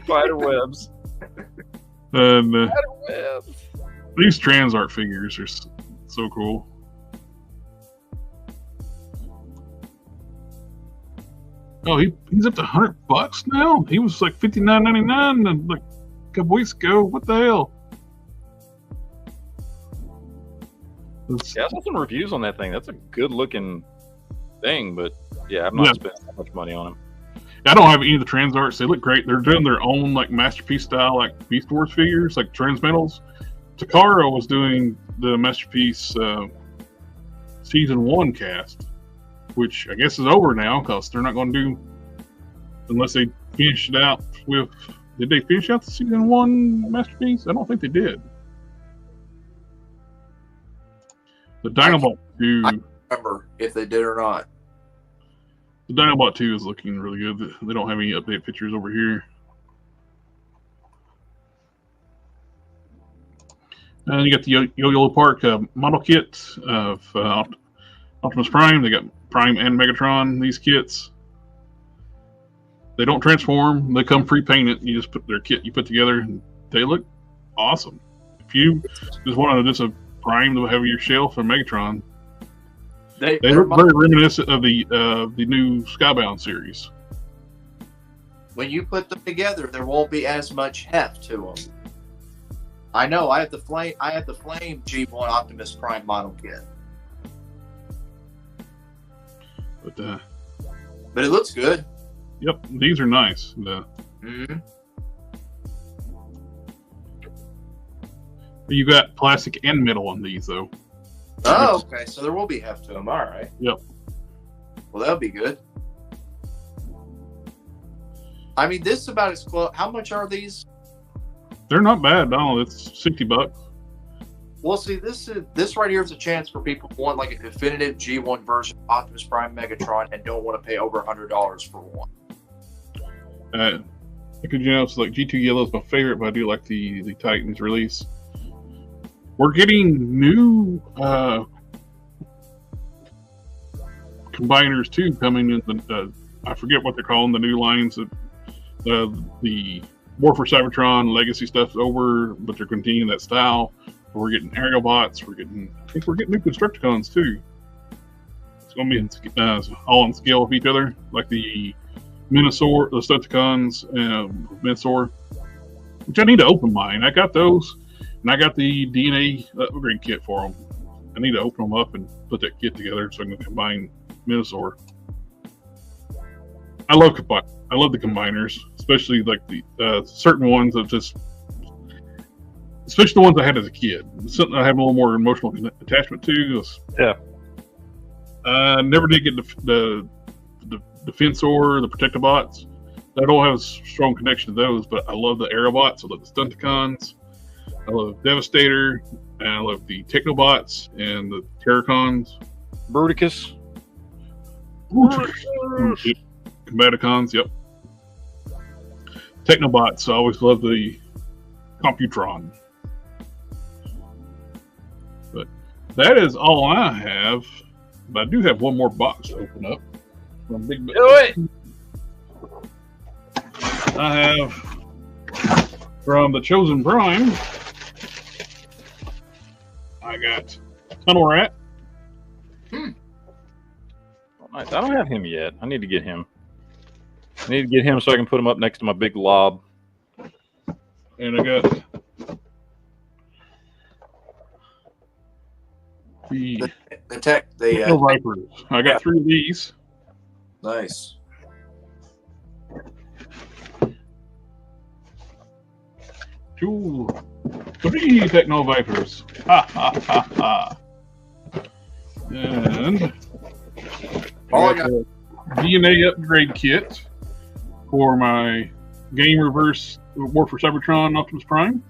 Spider webs. And Spider webs. these trans art figures are so cool. Oh, he's up to $100 now? He was like $59.99 like a couple weeks ago. What the hell? Yeah, I saw some reviews on that thing. That's a good looking thing, but yeah, I've not spent that much money on them. I don't have any of the trans arts. They look great. They're doing their own like Masterpiece style, like Beast Wars figures, like Transmetals. Takara was doing the Masterpiece season 1 cast, which I guess is over now because they're not going to do unless they finish it out with. Did they finish out the season 1 Masterpiece? I don't think they did. The Dinobot 2. I can't remember if they did or not. The Dinobot 2 is looking really good. They don't have any update pictures over here. And you got the Yo-Yo Park model kit of Optimus Prime. They got Prime and Megatron, these kits. They don't transform. They come pre-painted. You just put their kit you put together, and they look awesome. If you just wanted just a Prime to have your shelf or Megatron, they look very reminiscent of the new Skybound series. When you put them together, there won't be as much heft to them. I know. I have the Flame G1 Optimus Prime model kit, but it looks good. Yep, these are nice. You got plastic and metal on these, though. Oh, okay. So there will be heft to them. All right. Yep. Well, that'll be good. I mean, this is about as close. How much are these? They're not bad. No, it's $60. Well, see, this right here is a chance for people who want like a definitive G1 version of Optimus Prime Megatron and don't want to pay over $100 for one. Because it's like G2 Yellow is my favorite, but I do like the Titans release. We're getting new combiners too coming in. I forget what they're calling the new lines. The War for Cybertron Legacy stuff's over, but they're continuing that style. We're getting Aerobots. I think we're getting new Constructicons too. It's going to be all on scale with each other, like the Minosaur, the Stunticons, and Minosaur. Which I need to open mine. I got those. And I got the DNA upgrade kit for them. I need to open them up and put that kit together so I can combine Minosaur. I love the combiners, especially like the certain ones that just, especially the ones I had as a kid. It's something I have a little more emotional attachment to. Yeah. I never did get the Defensor, the Protectobots. I don't have a strong connection to those, but I love the Aerobots. I love the Stunticons. I love Devastator, and I love the Technobots and the Terracons. Bruticus. Combaticons, yep. Technobots, I always love the Computron. But that is all I have. But I do have one more box to open up. Do it! I have from the Chosen Prime, I got Tunnel Rat. I don't have him yet. I need to get him. I need to get him so I can put him up next to my big lob. And I got the the Vipers. I got 3 of these. Nice. 2, 3 Techno Vipers. Ha ha ha ha. And All I got a DNA upgrade kit for my Game Reverse War for Cybertron Optimus Prime.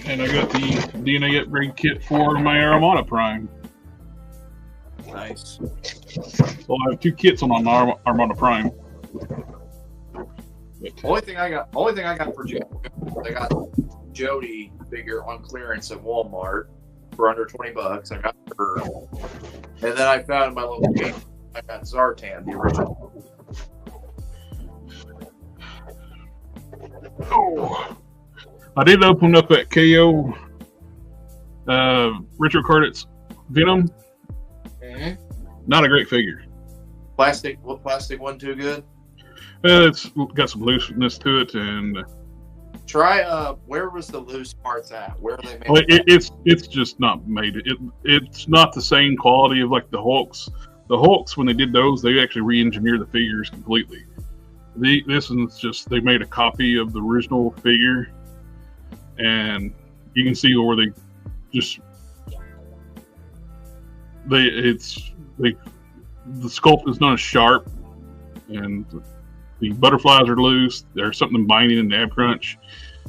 And I got the DNA upgrade kit for my Armada Prime. Nice. So I have 2 kits on Armada Prime. Only thing I got for Jody, I got Jody figure on clearance at Walmart for under $20. I got her, and then I found in my local game. I got Zartan, the original. Oh, I did open up at KO Retro Cardets Venom. Mm-hmm. Not a great figure. Plastic wasn't too good. It's got some looseness to it, and try where was the loose parts at? Where are they made? well, it's just not made. It's not the same quality of like the Hulks. The Hulks, when they did those, they actually re-engineered the figures completely. This is just they made a copy of the original figure, and you can see where they just the sculpt is not as sharp, and the butterflies are loose. There's something binding in the ab crunch.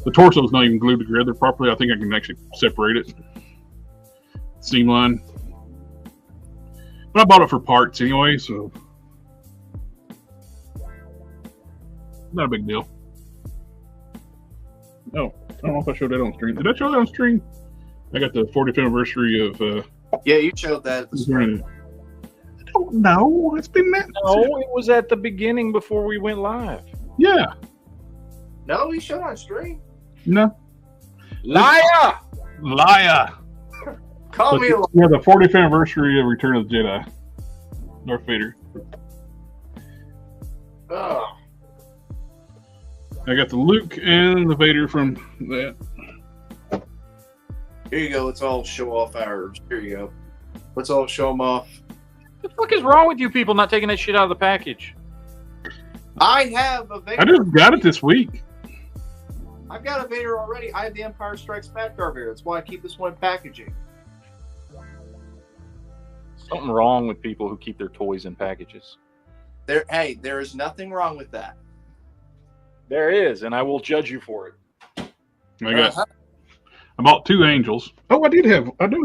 The torso is not even glued together properly. I think I can actually separate it. Seam line. But I bought it for parts anyway, so not a big deal. No, I don't know if I showed that on stream. Did I show that on stream? I got the 40th anniversary of. Yeah, you showed that at the stream. I don't know. It's been that. No, it was at the beginning before we went live. Yeah. No, he showed on stream. No. Liar! Liar. Call me a liar. Yeah, the 40th anniversary of Return of the Jedi. Darth Vader. Oh. I got the Luke and the Vader from that. Here you go. Let's all show off ours. Here you go. Let's all show them off. What the fuck is wrong with you people not taking that shit out of the package? I have a Vader. I just got it this week. I've got a Vader already. I have the Empire Strikes Back Darth Vader. That's why I keep this one packaging. Something wrong with people who keep their toys in packages. Hey, there is nothing wrong with that. There is, and I will judge you for it. I bought 2 Angels. Oh, I do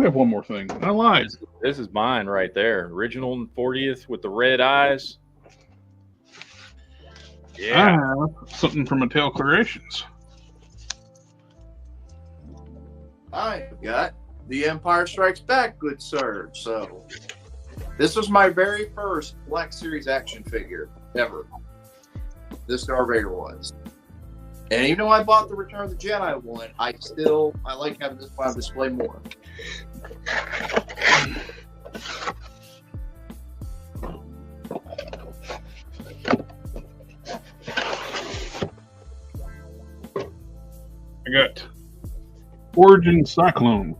have one more thing. I lied. This is mine right there. Original 40th with the red eyes. Yeah. I have something from Mattel Creations. I've got the Empire Strikes Back, good sir. So, this was my very first Black Series action figure ever. This Darth Vader was. And even though I bought the Return of the Jedi one, I like having this one on display more. I got Origin Cyclone.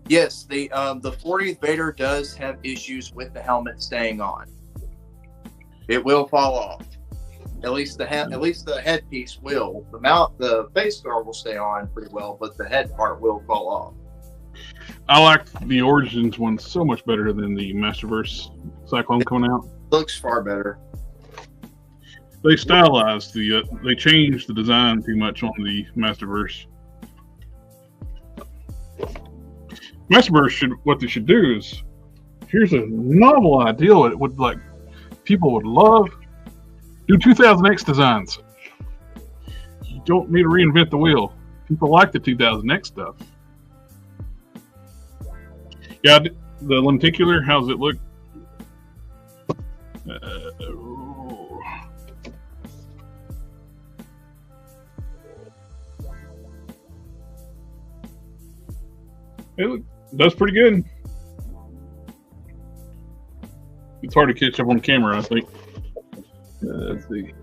Yes, the 40th Vader does have issues with the helmet staying on. It will fall off. At least the headpiece will. The face guard will stay on pretty well, but the head part will fall off. I like the Origins one so much better than the Masterverse Cyclone coming out. Looks far better. They stylized they changed the design too much on the Masterverse. Masterverse what they should do is, here's a novel idea it would like people would love. Do 2000X designs. You don't need to reinvent the wheel. People like the 2000X stuff. Yeah, the lenticular, how's it look? That's pretty good. It's hard to catch up on camera, I think. Let's see.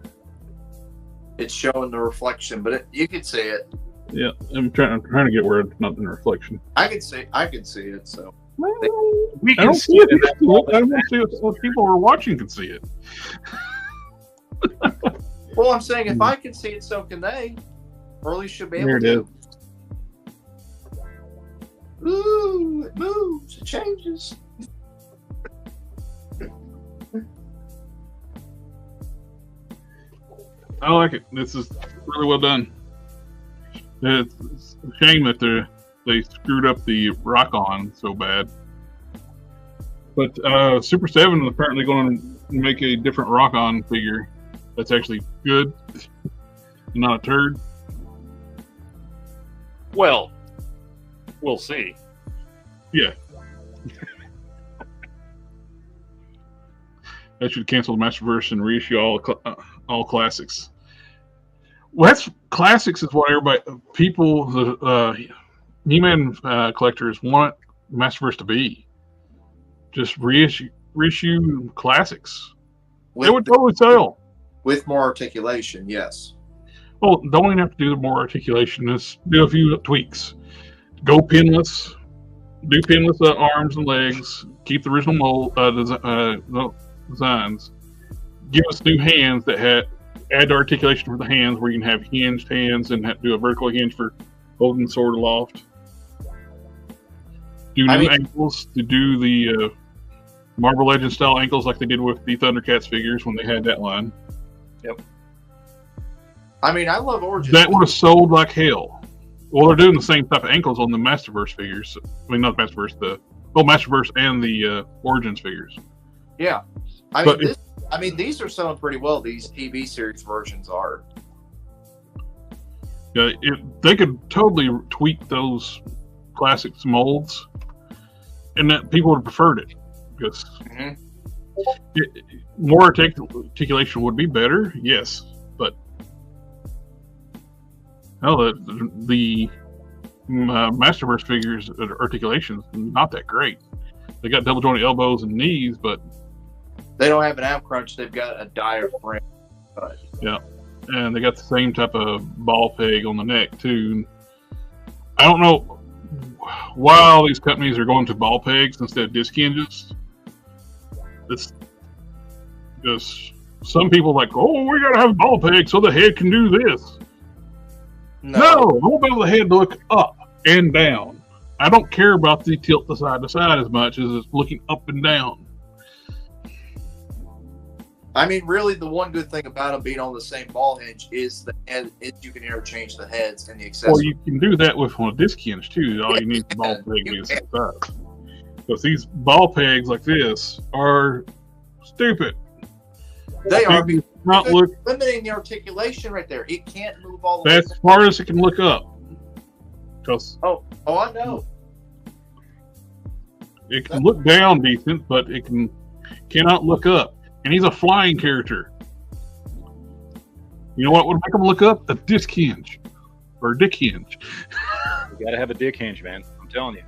It's showing the reflection, but you can see it. Yeah, I'm trying to get where it's not in the reflection. I can see it. So We I can don't see see it. it. I don't see it so people who are watching can see it. well, I'm saying if I can see it, so can they. Or at least should be able There it is. to. Ooh, it moves, it changes. I like it. This is really well done. It's a shame that they screwed up the rock on so bad. But Super 7 is apparently going to make a different rock on figure that's actually good, not a turd. Well, we'll see. Yeah. I should cancel the Masterverse and reissue all classics. Well, that's classics is what the He-Man collectors want Masterverse to be. Just reissue classics. They would totally sell. With more articulation, yes. Well, don't even have to do more articulation. Just do a few tweaks. Go pinless. Do pinless arms and legs. Keep the original mold designs. Give us new hands that add articulation for the hands, where you can have hinged hands and do a vertical hinge for holding the sword aloft. Do new ankles to do the Marvel Legends style ankles like they did with the Thundercats figures when they had that line. Yep. I mean, I love Origins. That would have sold like hell. Well, they're doing the same type of ankles on the Masterverse figures. I mean, not Masterverse, Masterverse and the Origins figures. Yeah. These are selling pretty well. These TV series versions are. Yeah, they could totally tweak those classics molds, and that people would have preferred it because more articulation would be better. Yes, but the Masterverse figures articulation is not that great. They got double jointed elbows and knees, but they don't have an ab crunch. They've got a diaphragm. Yeah, and they got the same type of ball peg on the neck too. I don't know why all these companies are going to ball pegs instead of disc hinges. It's just some people like, oh, we gotta have a ball peg so the head can do this. No, I want to be able the head to look up and down. I don't care about the tilt the side to side as much as it's looking up and down. I mean, really, the one good thing about them being on the same ball hinge is you can interchange the heads and the accessories. Well, you can do that with a disc hinge too. All you need is a ball peg to be the same size. Because these ball pegs like this are stupid. They are not limiting the articulation right there. It can't move all the way. That's as far as it can look up. Oh, I know. It can look down decent, but it cannot look up. And he's a flying character. You know what would make him look up? A disc hinge. Or a dick hinge. You gotta have a dick hinge, man. I'm telling you.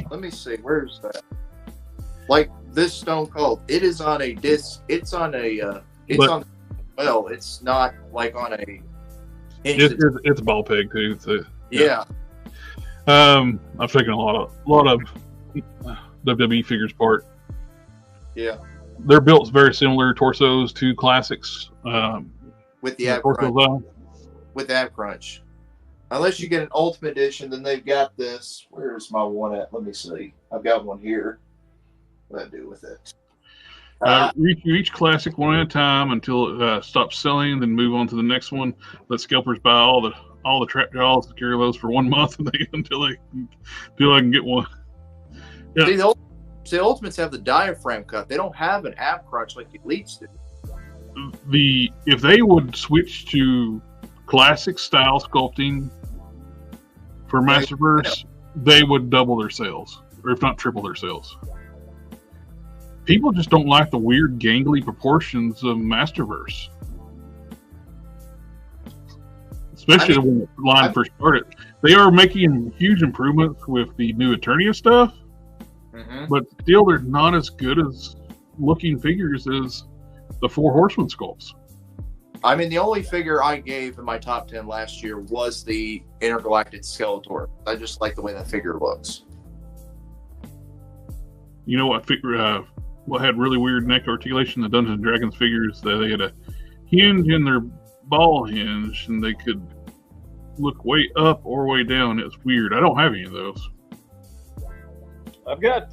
Let me see. Where's that? Like this Stone Cold. It is on a disc. It's on a... it's not like on a... It's a ball peg, too. So, yeah. I'm taking a lot of WWE figures apart. Yeah. They're built very similar torsos to classics. With the ab crunch. With the ab crunch. Unless you get an Ultimate Edition, then they've got this. Where's my one at? Let me see. I've got one here. What do I do with it? Each classic one at a time until it stops selling, then move on to the next one. Let scalpers buy all the trap jaws and carry those for 1 month until I can get one. Yeah. See, the Ultimates have the diaphragm cut. They don't have an ab crunch like the Elites do. If they would switch to classic style sculpting for Masterverse, they would double their sales, or if not triple their sales. people just don't like the weird gangly proportions of Masterverse. Especially when the line first started. They are making huge improvements with the new Eternia stuff, but still they're not as good as looking figures as the Four Horsemen sculpts. I mean, the only figure I gave in my top 10 last year was the Intergalactic Skeletor. I just like the way that figure looks. You know what figure? What had really weird neck articulation? The Dungeons and Dragons figures, that they had a hinge in their ball hinge, and they could look way up or way down. It's weird. I don't have any of those. I've got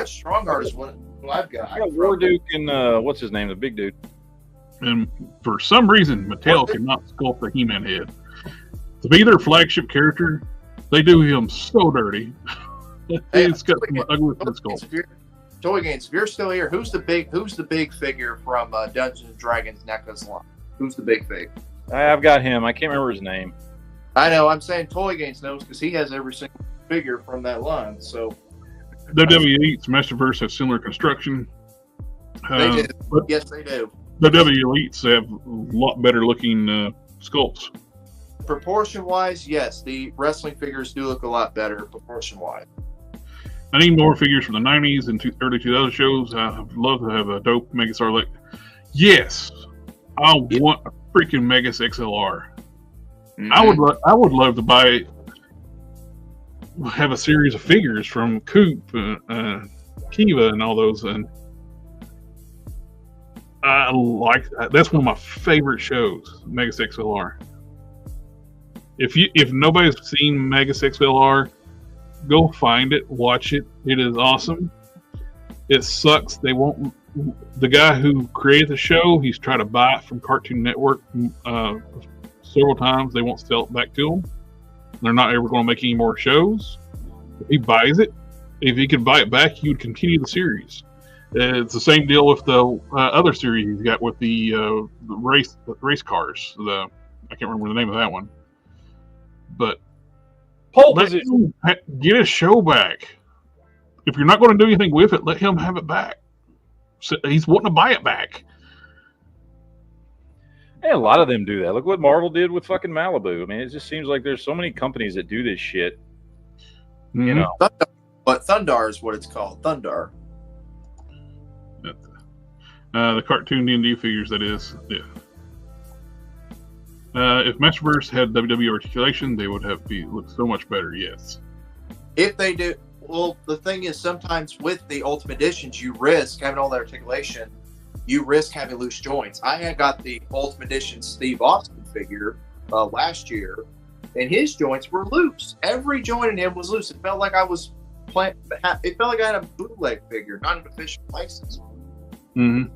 Strong Art is what I've got. I got Warduke and what's his name, the big dude. And for some reason, Mattel cannot sculpt the He-Man head. To be their flagship character, they do him so dirty. It's got some ugly sculpt. Toy Games, if you're still here, who's the big figure from Dungeons and Dragons NECA's line? Who's the big fig? I've got him. I can't remember his name. I know. I'm saying Toy Games knows because he has every single figure from that line. So WWE Masterverse have similar construction. They do. Yes, they do. WWE Elites have a lot better looking sculpts. Proportion-wise, yes, the wrestling figures do look a lot better proportion-wise. I need more figures from the 90s and early 2000 shows. I'd love to have a dope Megastar. Like, yes, I want a freaking Megas XLR. I would love to have a series of figures from Coop, Kiva, and all those. And I like that. That's one of my favorite shows, Megas XLR. If nobody's seen Megas XLR, go find it, watch it. It is awesome. It sucks. They won't. The guy who created the show, he's tried to buy it from Cartoon Network several times. They won't sell it back to him. They're not ever going to make any more shows. If he buys it, if he could buy it back, he would continue the series. It's the same deal with the other series he's got with the race cars. I can't remember the name of that one. But let him get his show back. If you're not going to do anything with it, let him have it back. So he's wanting to buy it back. Hey, a lot of them do that. Look what Marvel did with fucking Malibu. I mean, it just seems like there's so many companies that do this shit. You know, but Thundar is what it's called. Thundar. The cartoon D&D figures, that is. Yeah. If Masterverse had WWE articulation, they would look so much better. Yes. If they do, well, the thing is, sometimes with the Ultimate Editions, you risk having all that articulation. You risk having loose joints. I had got the Ultimate Edition Steve Austin figure last year, and his joints were loose. Every joint in him was loose. It felt like I was playing. It felt like I had a bootleg figure, not an official license. Mm-hmm.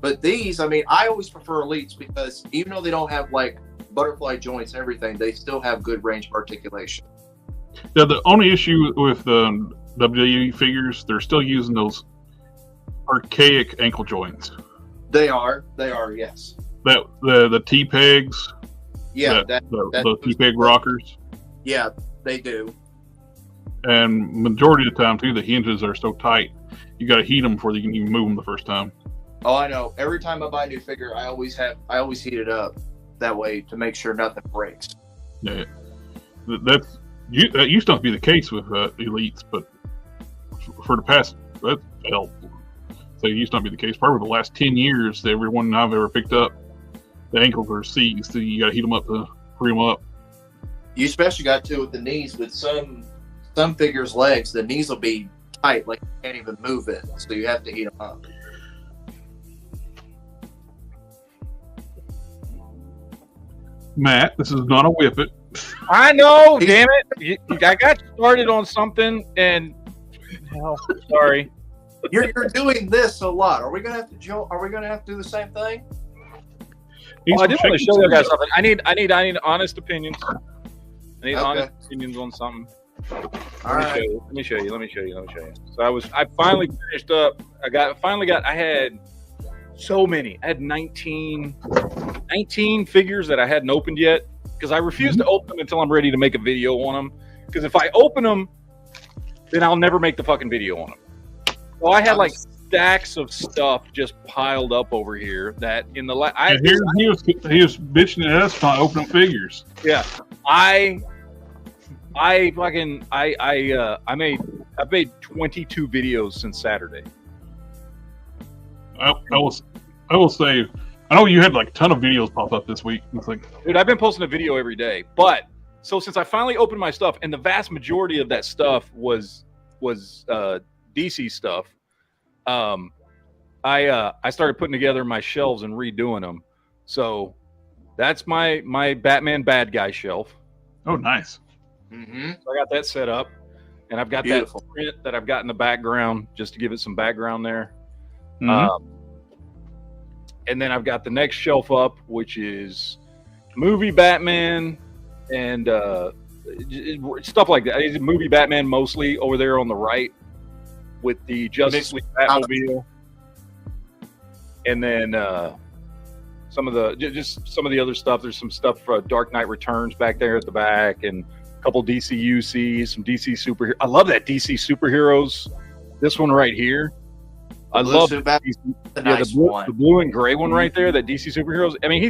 But these, I mean, I always prefer Elites because even though they don't have like butterfly joints and everything, they still have good range of articulation. Yeah, the only issue with the WWE figures, they're still using those archaic ankle joints. They are, yes. The T-pegs. Yeah, the T-peg rockers. Yeah, they do. And majority of the time too, the hinges are so tight, you got to heat them before you can even move them the first time. Oh, I know. Every time I buy a new figure, I always heat it up that way to make sure nothing breaks. Yeah, that used not to be the case with Elites, but for the past, so it used not to be the case. Probably the last 10 years, everyone I've ever picked up, the ankles are seized. So you got to heat them up to free them up. You especially got to with the knees. With some figures' legs, the knees will be tight, like you can't even move it. So you have to heat them up. Matt, this is not a whip it. I know, damn it! I got started on something, and sorry. You're doing this a lot. Are we gonna have to do the same thing? Oh, I did want to show you guys something. I need honest opinions. I need honest opinions on something. Let me show you. So I finally finished up. I had so many. I had 19 figures that I hadn't opened yet because I refuse to open them until I'm ready to make a video on them. Because if I open them then I'll never make the fucking video on them. So I had like stacks of stuff just piled up over here that in the he was bitching at us trying to open up figures. Yeah, I made 22 videos since Saturday. I will say, I know you had like a ton of videos pop up this week. It's like, dude, I've been posting a video every day. But so since I finally opened my stuff, and the vast majority of that stuff was DC stuff, I started putting together my shelves and redoing them. So that's my Batman bad guy shelf. Oh, nice. Mm-hmm. So I got that set up, and I've got Beautiful. that print that I've got in the background just to give it some background there. Mm-hmm. And then I've got the next shelf up, which is movie Batman and stuff like that. It's movie Batman mostly over there on the right with the Justice League Batmobile. And then some of the other stuff. There's some stuff for Dark Knight Returns back there at the back, and a couple DC UCs, some DC superheroes. I love that DC superheroes. This one right here. I love the blue and gray one right there. That DC superheroes. I mean,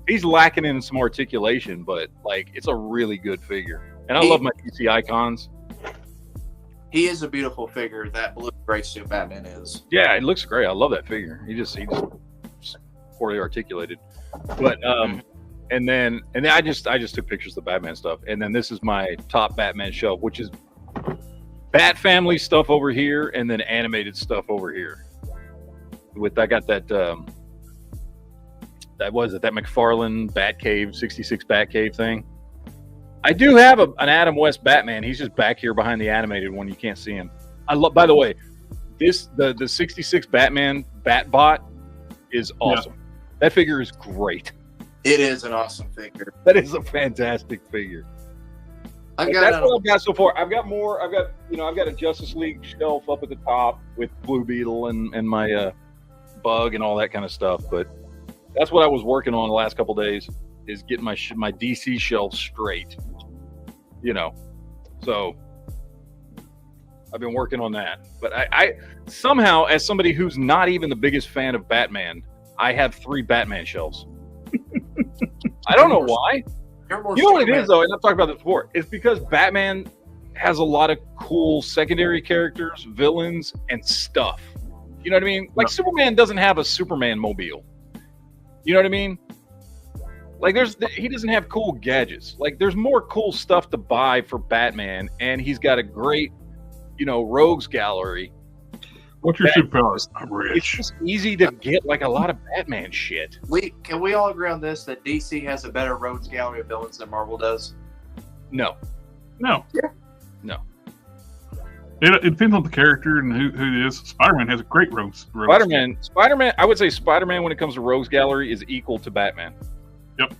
he's lacking in some articulation, but like it's a really good figure. And I love my DC icons. He is a beautiful figure. That blue and gray suit Batman is. Yeah, it looks great. I love that figure. He just poorly articulated. But and then I just took pictures of the Batman stuff. And then this is my top Batman shelf, which is Bat Family stuff over here, and then animated stuff over here. I got that McFarlane Batcave 66 Batcave thing. I do have an Adam West Batman. He's just back here behind the animated one. You can't see him. By the way, the 66 Batman Batbot is awesome. Yeah. That figure is great. It is an awesome figure. That is a fantastic figure. That's what I've got so far. I've got more. I've got a Justice League shelf up at the top with Blue Beetle and my Bug and all that kind of stuff. But that's what I was working on the last couple of days, is getting my DC shelf straight. So I've been working on that. But I somehow, as somebody who's not even the biggest fan of Batman, I have 3 Batman shelves. I don't know why. You know what it is, though, and I've talked about this before, it's because Batman has a lot of cool secondary characters, villains, and stuff. You know what I mean? Like, Superman doesn't have a Superman mobile. You know what I mean? Like, he doesn't have cool gadgets. Like, there's more cool stuff to buy for Batman, and he's got a great, rogues gallery. What's your superpower? I'm rich. It's just easy to get like a lot of Batman shit. Can we all agree on this, that DC has a better rogues gallery of villains than Marvel does? No. Yeah. No. It depends on the character and who it is. Spider-Man has a great rogues. Spider-Man. I would say Spider-Man, when it comes to rogues gallery, is equal to Batman. Yep.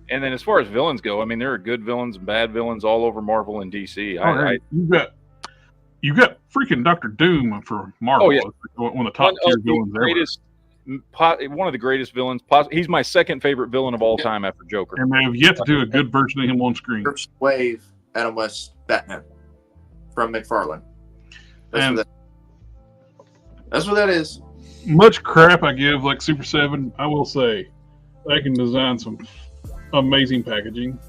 And then as far as villains go, I mean, there are good villains and bad villains all over Marvel and DC. You got freaking Dr. Doom for Marvel. Oh, yeah. One of the top tier villains ever. One of the greatest villains. He's my second favorite villain of all time after Joker. And they have yet to do a good version of him on screen. First wave Adam West Batman from McFarlane. That's what that is. Much crap I give, like Super 7, I will say, I can design some amazing packaging.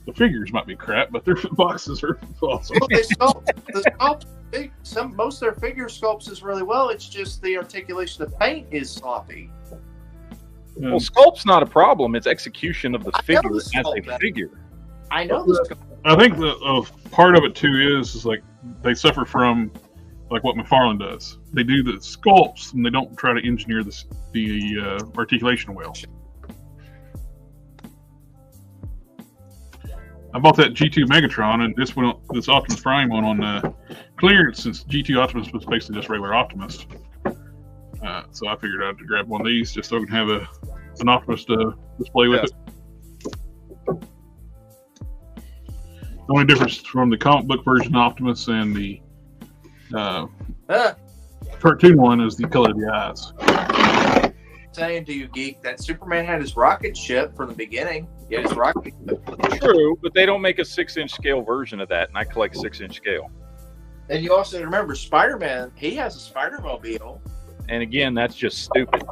The figures might be crap, but their boxes are awesome. Most of their figure sculpts is really well. It's just the articulation of paint is sloppy. Well, sculpt's not a problem. It's execution of the figure as a figure. I know this. I think the part of it too is like they suffer from like what McFarlane does. They do the sculpts and they don't try to engineer the articulation well. I bought that G2 Megatron, and this Optimus Prime one on clearance, since G2 Optimus was basically just regular Optimus. So I figured I'd grab one of these just so I can have an Optimus to display with it. The only difference from the comic book version of Optimus and the cartoon one is the color of the eyes. saying to you, Geek, that Superman had his rocket ship from the beginning. He had his rocket ship. True, but they don't make a 6-inch scale version of that, and I collect 6-inch scale. And you also remember Spider-Man, he has a Spider-Mobile. And again, that's just stupid.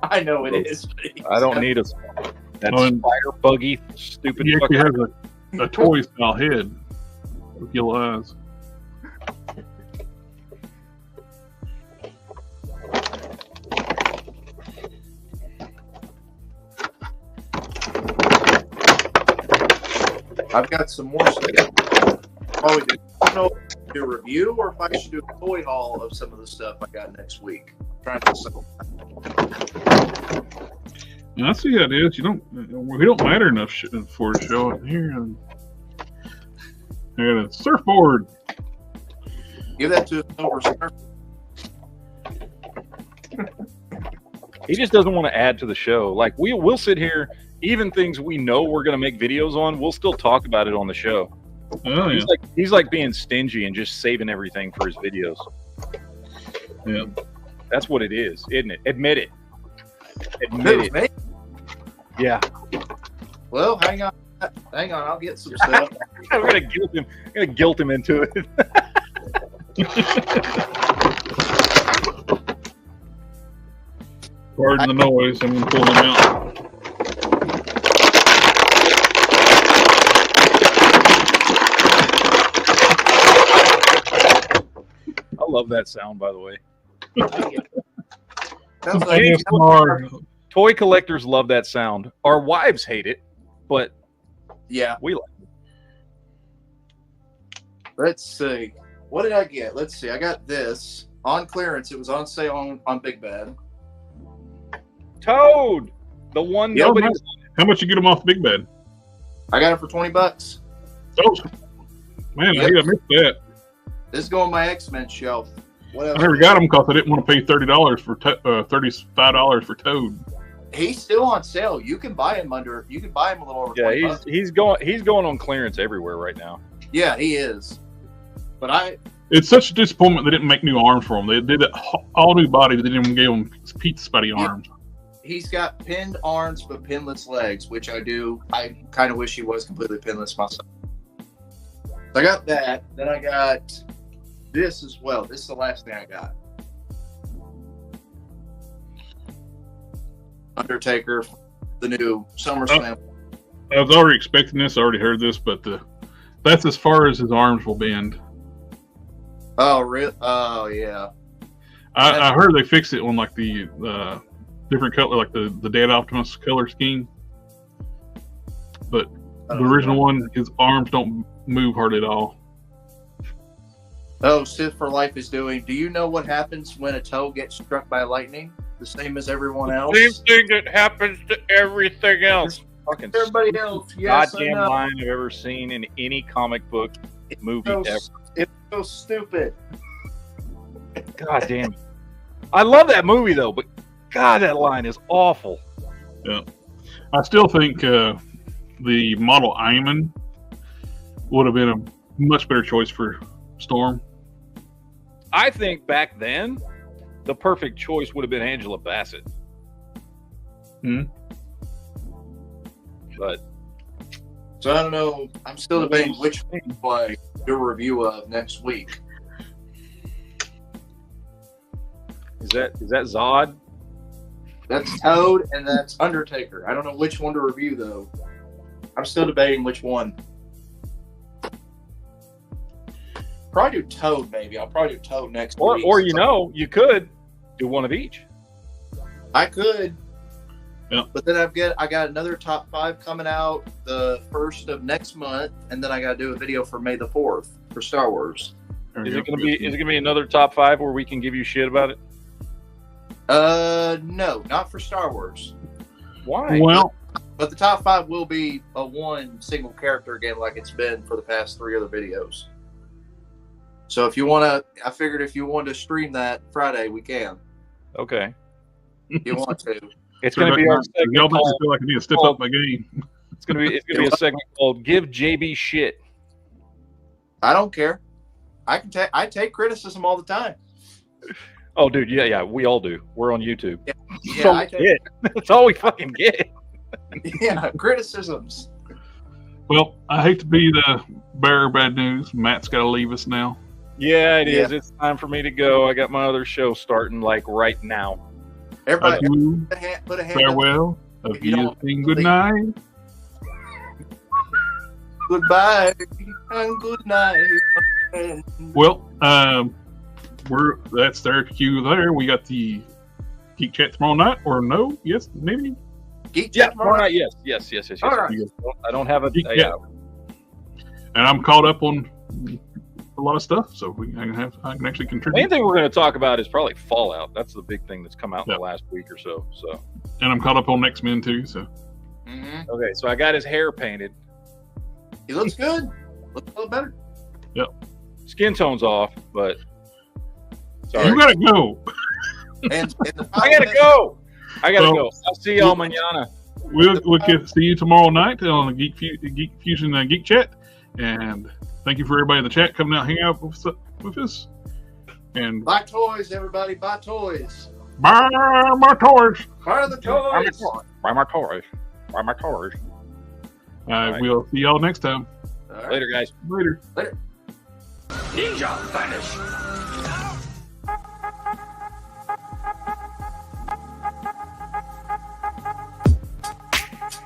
I know it is. I don't need that spider buggy stupid. He actually has a toy style head with yellow eyes. I've got some more stuff. Probably do. I don't know if I should do a review or if I should do a toy haul of some of the stuff I got next week. I'm trying to decide. I see how it is. We don't matter enough for a show in here. I got a surfboard. Give that to a silver surfer. He just doesn't want to add to the show. Like we'll sit here, even things we know we're going to make videos on, we'll still talk about it on the show. Oh, yeah. He's like being stingy and just saving everything for his videos. Yeah, that's what it is, isn't it? Admit it. Admit it. Yeah. Well, hang on. I'll get some stuff. I'm gonna guilt him. I'm gonna guilt him into it. Pardon the noise. I'm gonna pull them out. I love that sound, by the way. Sounds like Toy collectors love that sound. Our wives hate it, but yeah, we like it. Let's see. What did I get? Let's see. I got this on clearance. It was on sale on Big Bad. Toad, the one nobody. How much you get them off Big Bad? I got it for $20. Oh, man, Yep. I think I missed that. This is going on my X-Men shelf. What else? I never got them because I didn't want to pay $35 for Toad. He's still on sale. You can buy him a little over $20. He's going on clearance everywhere right now. Yeah, he is. But It's such a disappointment they didn't make new arms for him. They did it all new body, but they didn't even give him Pete Spidey arms. He's got pinned arms but pinless legs, which I do. I kind of wish he was completely pinless myself. So I got that. Then I got this as well. This is the last thing I got. Undertaker, the new SummerSlam. I was already expecting this. I already heard this, but that's as far as his arms will bend. Oh, really? Oh, yeah. I heard they fixed it on like the different color, like the Dead Optimus color scheme. But the original one, his arms don't move hardly at all. Oh, Sith for Life is doing. Do you know what happens when a toe gets struck by lightning? The same as everyone else. Same thing that happens to everything else. Fucking Everybody else. Yes, I goddamn know. line I've ever seen in any comic book movie So, ever. it's so stupid. God damn it. I love that movie though, but God, that line is awful. Yeah, I still think the model Iman would have been a much better choice for Storm. I think back then, the perfect choice would have been Angela Bassett. But So I don't know. I'm still debating which one I do a review of next week. is that Zod? That's Toad and that's Undertaker. I don't know which one to review though. I'm still debating which one. Probably do Toad maybe. I'll probably do Toad next week. Or you could do one of each. I could. Yeah. But then I got another top 5 coming out the 1st of next month, and then I got to do a video for May the 4th for Star Wars. Is it gonna be another top 5 where we can give you shit about it? No, not for Star Wars. Why? Well, But the top 5 will be a one single character again, like it's been for the past 3 other videos. So if you want to, I figured if you want to stream that Friday, we can. Okay. If you want to. It's going to be our segment. Y'all make me feel like I need to step up my game. It's going to be a segment called "Give JB Shit." I don't care. I take criticism all the time. Oh, dude, yeah, we all do. We're on YouTube. Yeah, That's all we get. That's all we fucking get. Yeah, criticisms. Well, I hate to be the bearer of bad news. Matt's got to leave us now. Yeah, it is. It's time for me to go. I got my other show starting like right now. Everybody, Adieu, put a hand farewell, If you don't good night. Goodbye and good night. Well, that's their cue there. We got the Geek Chat tomorrow night, or no? Yes, maybe. Geek Yeah, Chat tomorrow night. Yes. All right. I don't have a. Geek Yeah. Chat. And I'm caught up on a lot of stuff, so I can actually The contribute. main thing we're going to talk about is probably Fallout. That's the big thing that's come out in the last week or so. So. And I'm caught up on X-Men too. So. Mm-hmm. Okay, so I got his hair painted. He looks good. Looks a little better. Skin tone's off, but sorry. You gotta go. And the I gotta go. Go. I'll see y'all mañana. We'll see you tomorrow night on the Geek Fusion Geek Chat, and thank you for everybody in the chat coming out, hang out with us. And buy toys, everybody. Buy toys. buy my toys. Buy the toys. Buy my toys. Buy my toys. Right. We'll see y'all next time. All right. Later, guys. Later. Later. Ninja vanish.